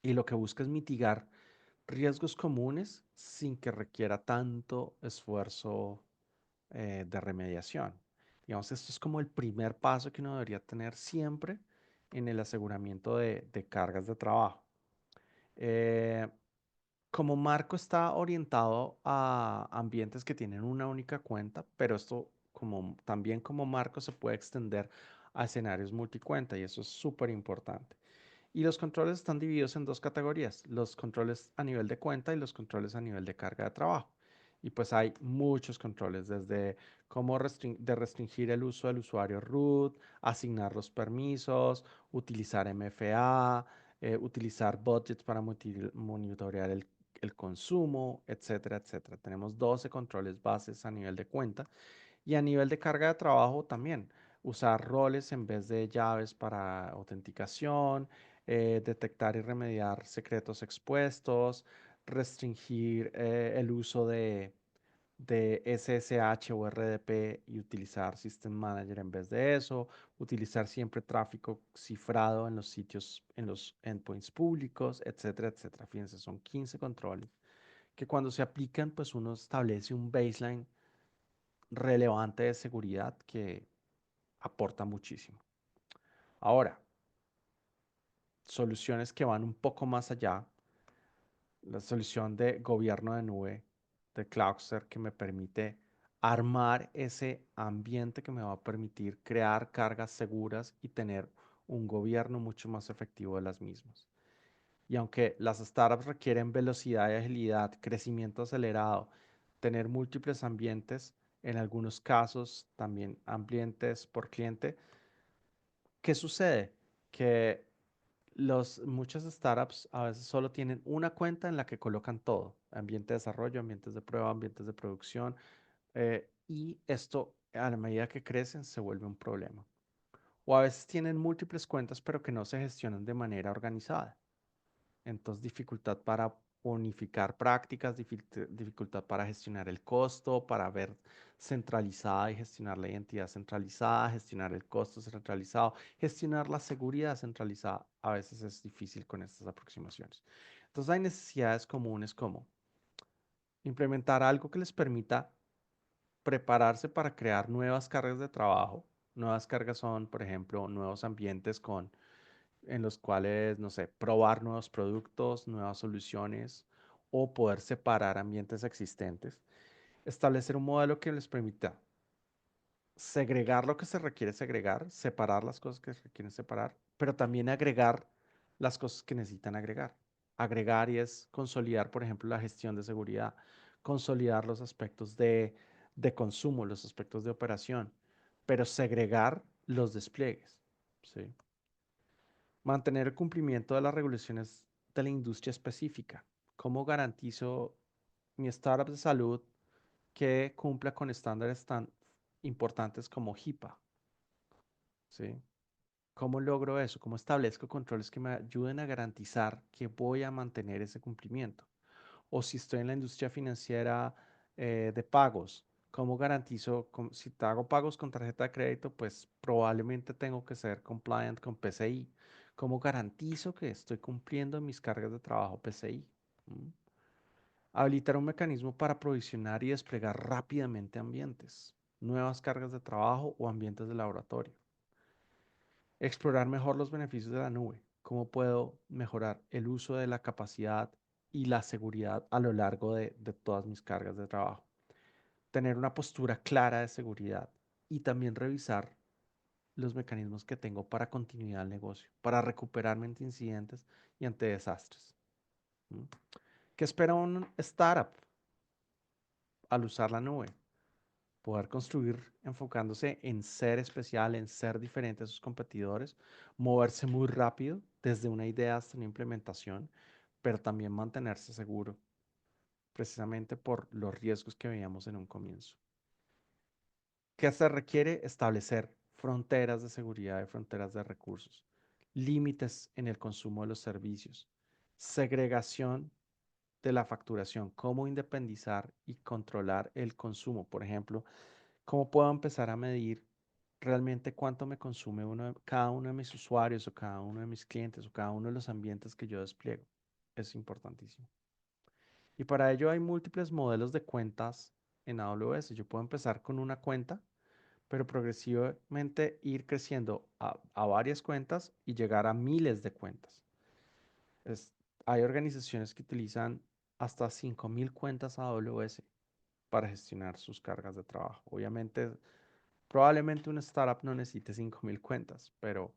Y lo que busca es mitigar riesgos comunes sin que requiera tanto esfuerzo de remediación. Digamos, esto es como el primer paso que uno debería tener siempre en el aseguramiento de cargas de trabajo. Eh, Como marco está orientado a ambientes que tienen una única cuenta, pero esto también como marco se puede extender a escenarios multicuenta y eso es súper importante. Y los controles están divididos en dos categorías, los controles a nivel de cuenta y los controles a nivel de carga de trabajo. Y pues hay muchos controles, desde cómo restringir el uso del usuario root, asignar los permisos, utilizar MFA, utilizar budgets para monitorear el consumo, etcétera, etcétera. Tenemos 12 controles bases a nivel de cuenta y a nivel de carga de trabajo también. Usar roles en vez de llaves para autenticación, detectar y remediar secretos expuestos, restringir el uso de SSH o RDP y utilizar System Manager en vez de eso, utilizar siempre tráfico cifrado en los sitios, en los endpoints públicos, etcétera, etcétera. Fíjense, son 15 controles que cuando se aplican, pues uno establece un baseline relevante de seguridad que aporta muchísimo. Ahora, soluciones que van un poco más allá, la solución de gobierno de nube de Cloudster que me permite armar ese ambiente que me va a permitir crear cargas seguras y tener un gobierno mucho más efectivo de las mismas. Y aunque las startups requieren velocidad y agilidad, crecimiento acelerado, tener múltiples ambientes, en algunos casos también ambientes por cliente, ¿qué sucede? Que muchas startups a veces solo tienen una cuenta en la que colocan todo, ambiente de desarrollo, ambientes de prueba, ambientes de producción, y esto a la medida que crecen se vuelve un problema. O a veces tienen múltiples cuentas pero que no se gestionan de manera organizada. Entonces, dificultad para unificar prácticas, dificultad para gestionar el costo, para ver centralizada y gestionar la identidad centralizada, gestionar el costo centralizado, gestionar la seguridad centralizada. A veces es difícil con estas aproximaciones. Entonces, hay necesidades comunes como implementar algo que les permita prepararse para crear nuevas cargas de trabajo. Nuevas cargas son, por ejemplo, nuevos ambientes en los cuales, no sé, probar nuevos productos, nuevas soluciones o poder separar ambientes existentes. Establecer un modelo que les permita segregar lo que se requiere segregar, separar las cosas que se requieren separar, pero también agregar las cosas que necesitan agregar. Agregar y es consolidar, por ejemplo, la gestión de seguridad, consolidar los aspectos de consumo, los aspectos de operación, pero segregar los despliegues. ¿Sí? Mantener el cumplimiento de las regulaciones de la industria específica. ¿Cómo garantizo mi startup de salud que cumpla con estándares tan importantes como HIPAA? ¿Sí? ¿Cómo logro eso? ¿Cómo establezco controles que me ayuden a garantizar que voy a mantener ese cumplimiento? O si estoy en la industria financiera de pagos, ¿cómo garantizo, si te hago pagos con tarjeta de crédito, pues probablemente tengo que ser compliant con PCI? ¿Cómo garantizo que estoy cumpliendo mis cargas de trabajo PCI? ¿Mm? Habilitar un mecanismo para provisionar y desplegar rápidamente ambientes, nuevas cargas de trabajo o ambientes de laboratorio. Explorar mejor los beneficios de la nube. ¿Cómo puedo mejorar el uso de la capacidad y la seguridad a lo largo de todas mis cargas de trabajo? Tener una postura clara de seguridad y también revisar los mecanismos que tengo para continuidad del negocio, para recuperarme ante incidentes y ante desastres. ¿Mm? ¿Qué espera un startup al usar la nube? Poder construir enfocándose en ser especial, en ser diferente a sus competidores, moverse muy rápido desde una idea hasta una implementación, pero también mantenerse seguro, precisamente por los riesgos que veíamos en un comienzo. ¿Qué se requiere? Establecer fronteras de seguridad y fronteras de recursos, límites en el consumo de los servicios, segregación de la facturación, cómo independizar y controlar el consumo. Por ejemplo, ¿cómo puedo empezar a medir realmente cuánto me consume cada uno de mis usuarios o cada uno de mis clientes o cada uno de los ambientes que yo despliego? Es importantísimo. Y para ello hay múltiples modelos de cuentas en AWS. Yo puedo empezar con una cuenta, pero progresivamente ir creciendo a varias cuentas y llegar a miles de cuentas. Es- Hay organizaciones que utilizan hasta 5.000 cuentas AWS para gestionar sus cargas de trabajo. Obviamente, probablemente una startup no necesite 5.000 cuentas, pero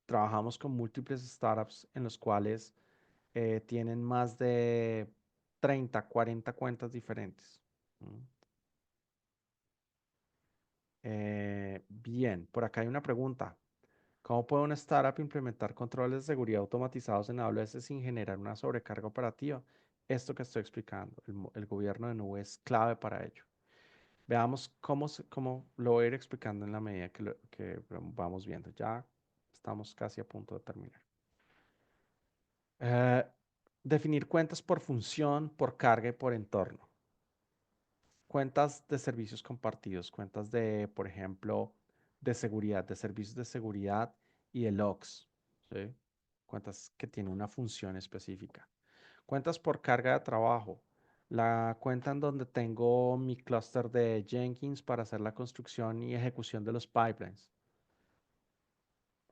trabajamos con múltiples startups en los cuales tienen más de 30, 40 cuentas diferentes. ¿Mm? Bien, por acá hay una pregunta. ¿Cómo puede una startup implementar controles de seguridad automatizados en AWS sin generar una sobrecarga operativa? Esto que estoy explicando, el gobierno de nube es clave para ello. Veamos cómo lo voy a ir explicando en la medida que vamos viendo. Ya estamos casi a punto de terminar. Eh, Definir cuentas por función, por carga y por entorno. Cuentas de servicios compartidos, cuentas de, por ejemplo, de seguridad, de servicios de seguridad y de logs, ¿sí? Cuentas que tienen una función específica. Cuentas por carga de trabajo. La cuenta en donde tengo mi clúster de Jenkins para hacer la construcción y ejecución de los pipelines.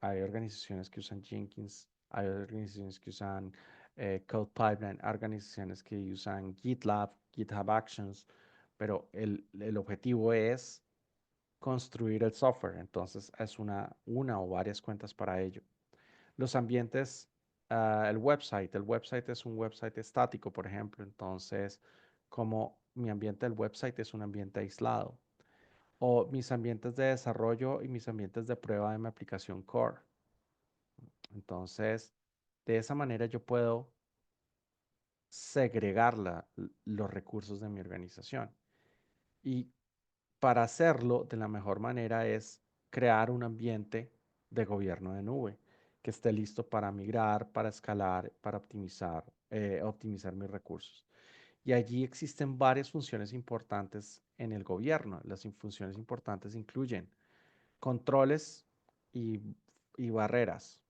hay organizaciones que usan Jenkins, hay organizaciones que usan Code Pipeline, organizaciones que usan GitLab, GitHub Actions, pero el objetivo es construir el software, entonces es una o varias cuentas para ello. Los ambientes, el website es un website estático, por ejemplo, entonces como mi ambiente del website es un ambiente aislado, o mis ambientes de desarrollo y mis ambientes de prueba de mi aplicación core. Entonces, de esa manera yo puedo segregar los recursos de mi organización. Y para hacerlo de la mejor manera es crear un ambiente de gobierno de nube que esté listo para migrar, para escalar, para optimizar mis recursos. Y allí existen varias funciones importantes en el gobierno. Las funciones importantes incluyen controles y, y barreras,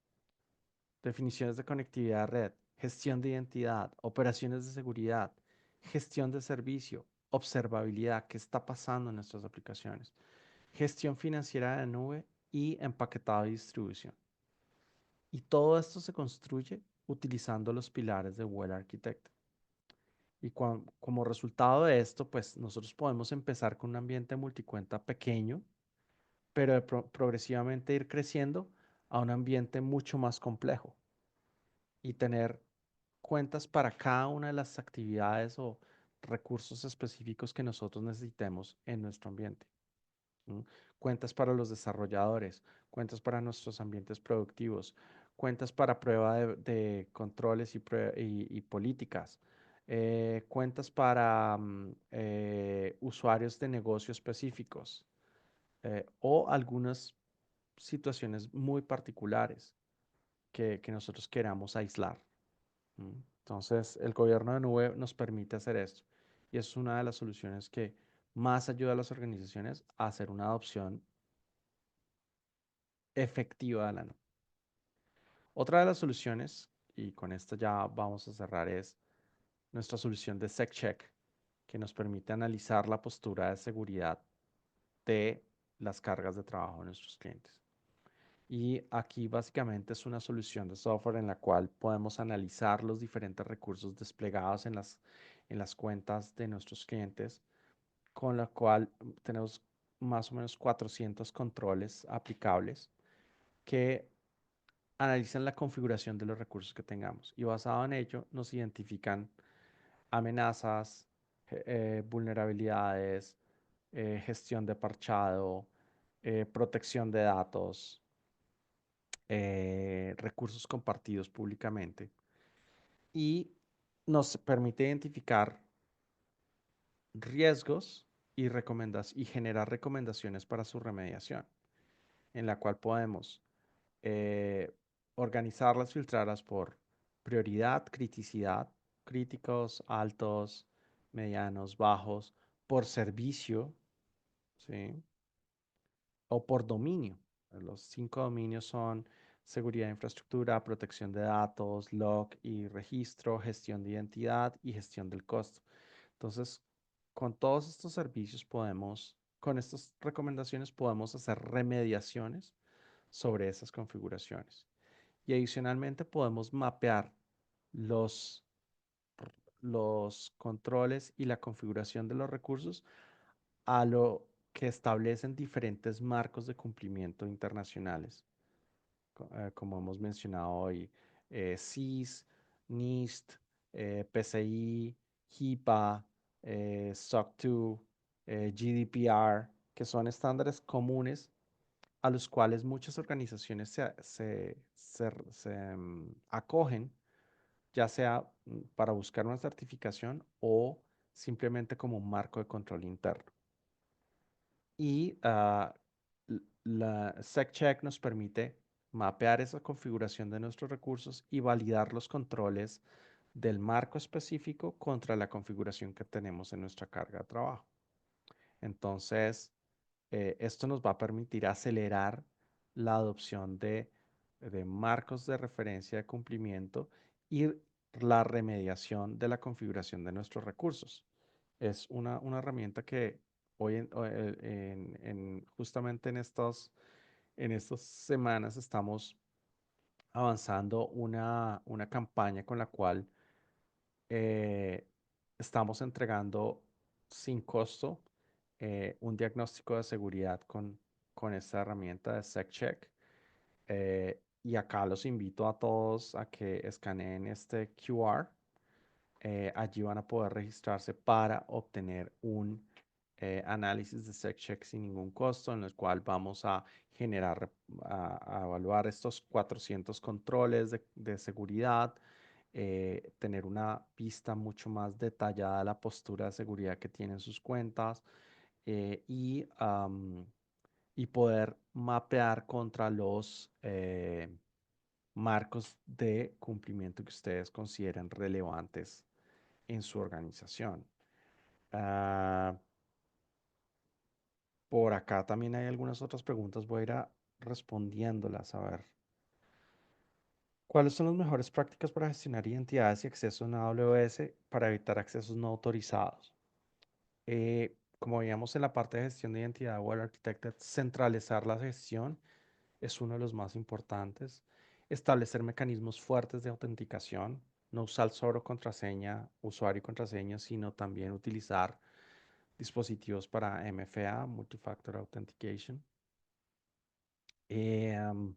definiciones de conectividad a red, gestión de identidad, operaciones de seguridad, gestión de servicio, observabilidad, qué está pasando en nuestras aplicaciones, gestión financiera de nube y empaquetado y distribución. Y todo esto se construye utilizando los pilares de Well Architect. Y como resultado de esto, pues nosotros podemos empezar con un ambiente multicuenta pequeño, pero progresivamente ir creciendo a un ambiente mucho más complejo y tener cuentas para cada una de las actividades o recursos específicos que nosotros necesitemos en nuestro ambiente. ¿M? Cuentas para los desarrolladores, cuentas para nuestros ambientes productivos, cuentas para prueba de controles y políticas, cuentas para usuarios de negocio específicos o algunas situaciones muy particulares que nosotros queramos aislar. ¿M? Entonces, el gobierno de nube nos permite hacer esto y es una de las soluciones que más ayuda a las organizaciones a hacer una adopción efectiva de la nube. Otra de las soluciones, y con esto ya vamos a cerrar, es nuestra solución de SecCheck, que nos permite analizar la postura de seguridad de las cargas de trabajo de nuestros clientes. Y aquí básicamente es una solución de software en la cual podemos analizar los diferentes recursos desplegados en las cuentas de nuestros clientes, con la cual tenemos más o menos 400 controles aplicables que analizan la configuración de los recursos que tengamos y basado en ello nos identifican amenazas, vulnerabilidades, gestión de parchado, protección de datos, recursos compartidos públicamente y nos permite identificar riesgos y generar recomendaciones para su remediación, en la cual podemos eh, organizarlas, filtrarlas por prioridad, criticidad, críticos, altos, medianos, bajos, por servicio, ¿sí? O por dominio. Los 5 dominios son seguridad de infraestructura, protección de datos, log y registro, gestión de identidad y gestión del costo. Entonces, con todos estos servicios con estas recomendaciones podemos hacer remediaciones sobre esas configuraciones. Y adicionalmente podemos mapear los, los controles y la configuración de los recursos a lo que establecen diferentes marcos de cumplimiento internacionales, como hemos mencionado hoy, CIS, NIST, PCI, HIPAA, SOC 2, GDPR, que son estándares comunes a los cuales muchas organizaciones acogen, ya sea para buscar una certificación o simplemente como un marco de control interno. Y la SecCheck nos permite mapear esa configuración de nuestros recursos y validar los controles del marco específico contra la configuración que tenemos en nuestra carga de trabajo. Entonces, esto nos va a permitir acelerar la adopción de marcos de referencia de cumplimiento y la remediación de la configuración de nuestros recursos. Es una herramienta que hoy justamente En estas semanas estamos avanzando una campaña con la cual eh, estamos entregando sin costo un diagnóstico de seguridad con esta herramienta de SecCheck. Y acá los invito a todos a que escaneen este QR. Allí van a poder registrarse para obtener un análisis de SecCheck sin ningún costo, en el cual vamos a generar, a evaluar estos 400 controles de seguridad, tener una vista mucho más detallada de la postura de seguridad que tienen sus cuentas, y poder mapear contra los marcos de cumplimiento que ustedes consideren relevantes en su organización. Ah, por acá también hay algunas otras preguntas, voy a ir respondiéndolas. A ver, ¿cuáles son las mejores prácticas para gestionar identidades y accesos en AWS para evitar accesos no autorizados? Como veíamos en la parte de gestión de identidad Well Architected, centralizar la gestión es uno de los más importantes. Establecer mecanismos fuertes de autenticación, no usar solo contraseña, usuario y contraseña, sino también utilizar dispositivos para MFA, Multifactor Authentication. Eh, am,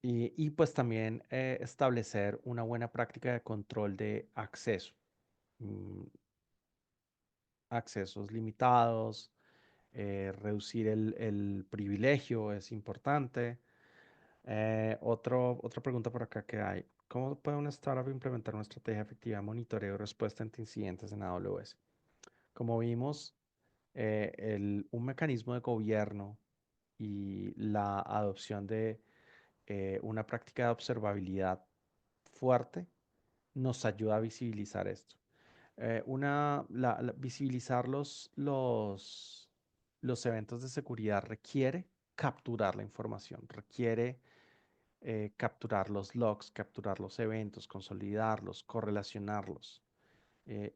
y pues también establecer una buena práctica de control de acceso, mm, accesos limitados, reducir el privilegio es importante. Otra pregunta por acá que hay. ¿Cómo puede una startup implementar una estrategia efectiva de monitoreo y respuesta ante incidentes en AWS? Como vimos, un mecanismo de gobierno y la adopción de una práctica de observabilidad fuerte nos ayuda a visibilizar esto. Visibilizar los eventos de seguridad requiere capturar la información, requiere capturar los logs, capturar los eventos, consolidarlos, correlacionarlos.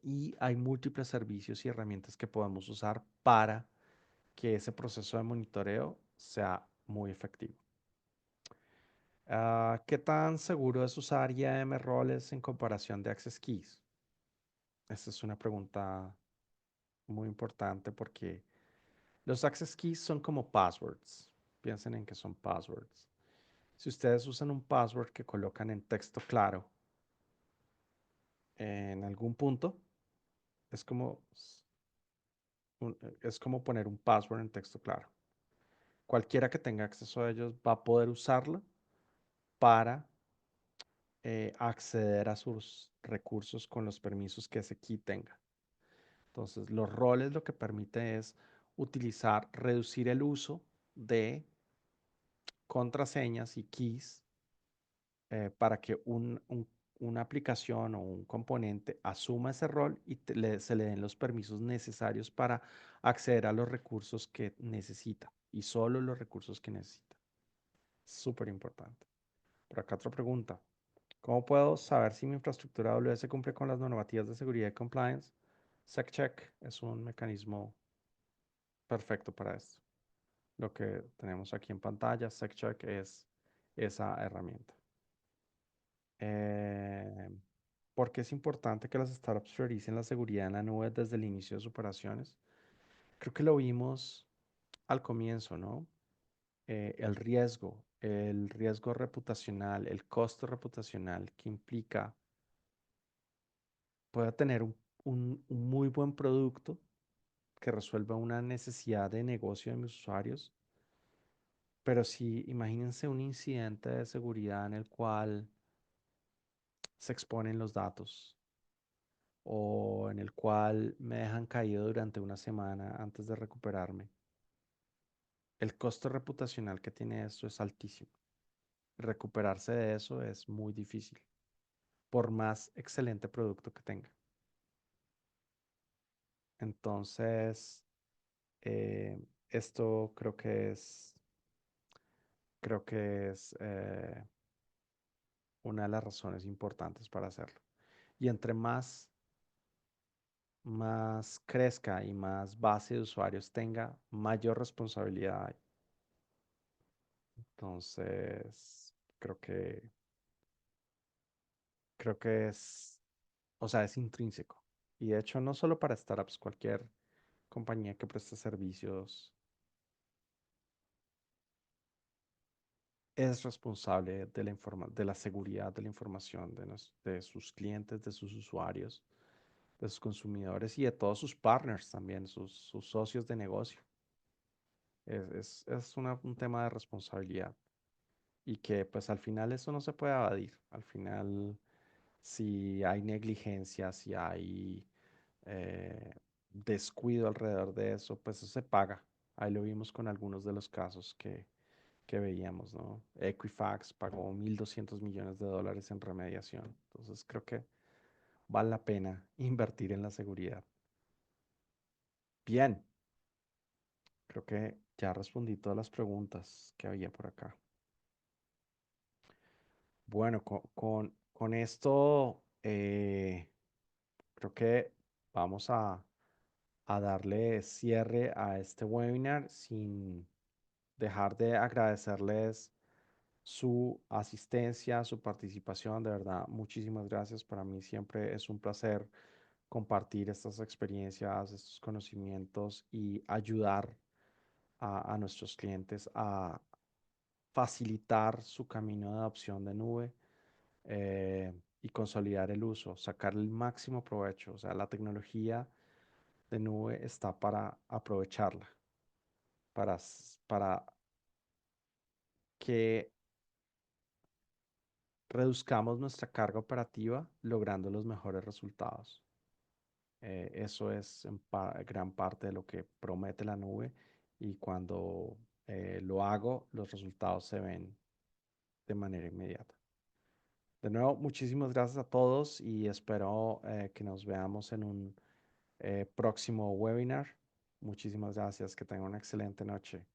Y hay múltiples servicios y herramientas que podemos usar para que ese proceso de monitoreo sea muy efectivo. ¿Qué tan seguro es usar IAM roles en comparación de Access Keys? Esta es una pregunta muy importante porque los Access Keys son como passwords. Piensen en que son passwords. Si ustedes usan un password que colocan en texto claro en algún punto, es como, es como poner un password en texto claro. Cualquiera que tenga acceso a ellos va a poder usarlo para acceder a sus recursos con los permisos que ese key tenga. Entonces, los roles lo que permite es utilizar, reducir el uso de contraseñas y keys para que una aplicación o un componente asuma ese rol y se le den los permisos necesarios para acceder a los recursos que necesita y solo los recursos que necesita. Súper importante. Por acá otra pregunta. ¿Cómo puedo saber si mi infraestructura AWS cumple con las normativas de seguridad y compliance? SecCheck es un mecanismo perfecto para esto. Lo que tenemos aquí en pantalla, SecCheck es esa herramienta. Eh, ¿Por qué es importante que las startups prioricen la seguridad en la nube desde el inicio de sus operaciones? Creo que lo vimos al comienzo, ¿no? El riesgo reputacional, el costo reputacional que implica, puede tener un muy buen producto que resuelva una necesidad de negocio de mis usuarios, pero si imagínense un incidente de seguridad en el cual se exponen los datos o en el cual me dejan caído durante una semana antes de recuperarme. El costo reputacional que tiene esto es altísimo. Recuperarse de eso es muy difícil, por más excelente producto que tenga. Entonces, esto creo que es una de las razones importantes para hacerlo. Y entre más crezca y más base de usuarios tenga, mayor responsabilidad hay. Entonces, creo que, creo que es, o sea, es intrínseco. Y de hecho, no solo para startups, cualquier compañía que preste servicios es responsable de de la seguridad de la información de sus clientes, de sus usuarios, de sus consumidores y de todos sus partners también, sus socios de negocio. Es un tema de responsabilidad y que pues al final eso no se puede evadir. Al final, si hay negligencia, si hay descuido alrededor de eso, pues eso se paga. Ahí lo vimos con algunos de los casos que veíamos, ¿no? Equifax pagó 1.200 millones de dólares en remediación. Entonces creo que vale la pena invertir en la seguridad. Bien, creo que ya respondí todas las preguntas que había por acá. Bueno, con esto creo que vamos a darle cierre a este webinar sin dejar de agradecerles su asistencia, su participación. De verdad, muchísimas gracias. Para mí siempre es un placer compartir estas experiencias, estos conocimientos y ayudar a nuestros clientes a facilitar su camino de adopción de nube y consolidar el uso, sacar el máximo provecho. O sea, la tecnología de nube está para aprovecharla, para que reduzcamos nuestra carga operativa logrando los mejores resultados. Eso es en gran parte de lo que promete la nube y cuando lo hago, los resultados se ven de manera inmediata. De nuevo, muchísimas gracias a todos y espero que nos veamos en un próximo webinar. Muchísimas gracias. Que tengan una excelente noche.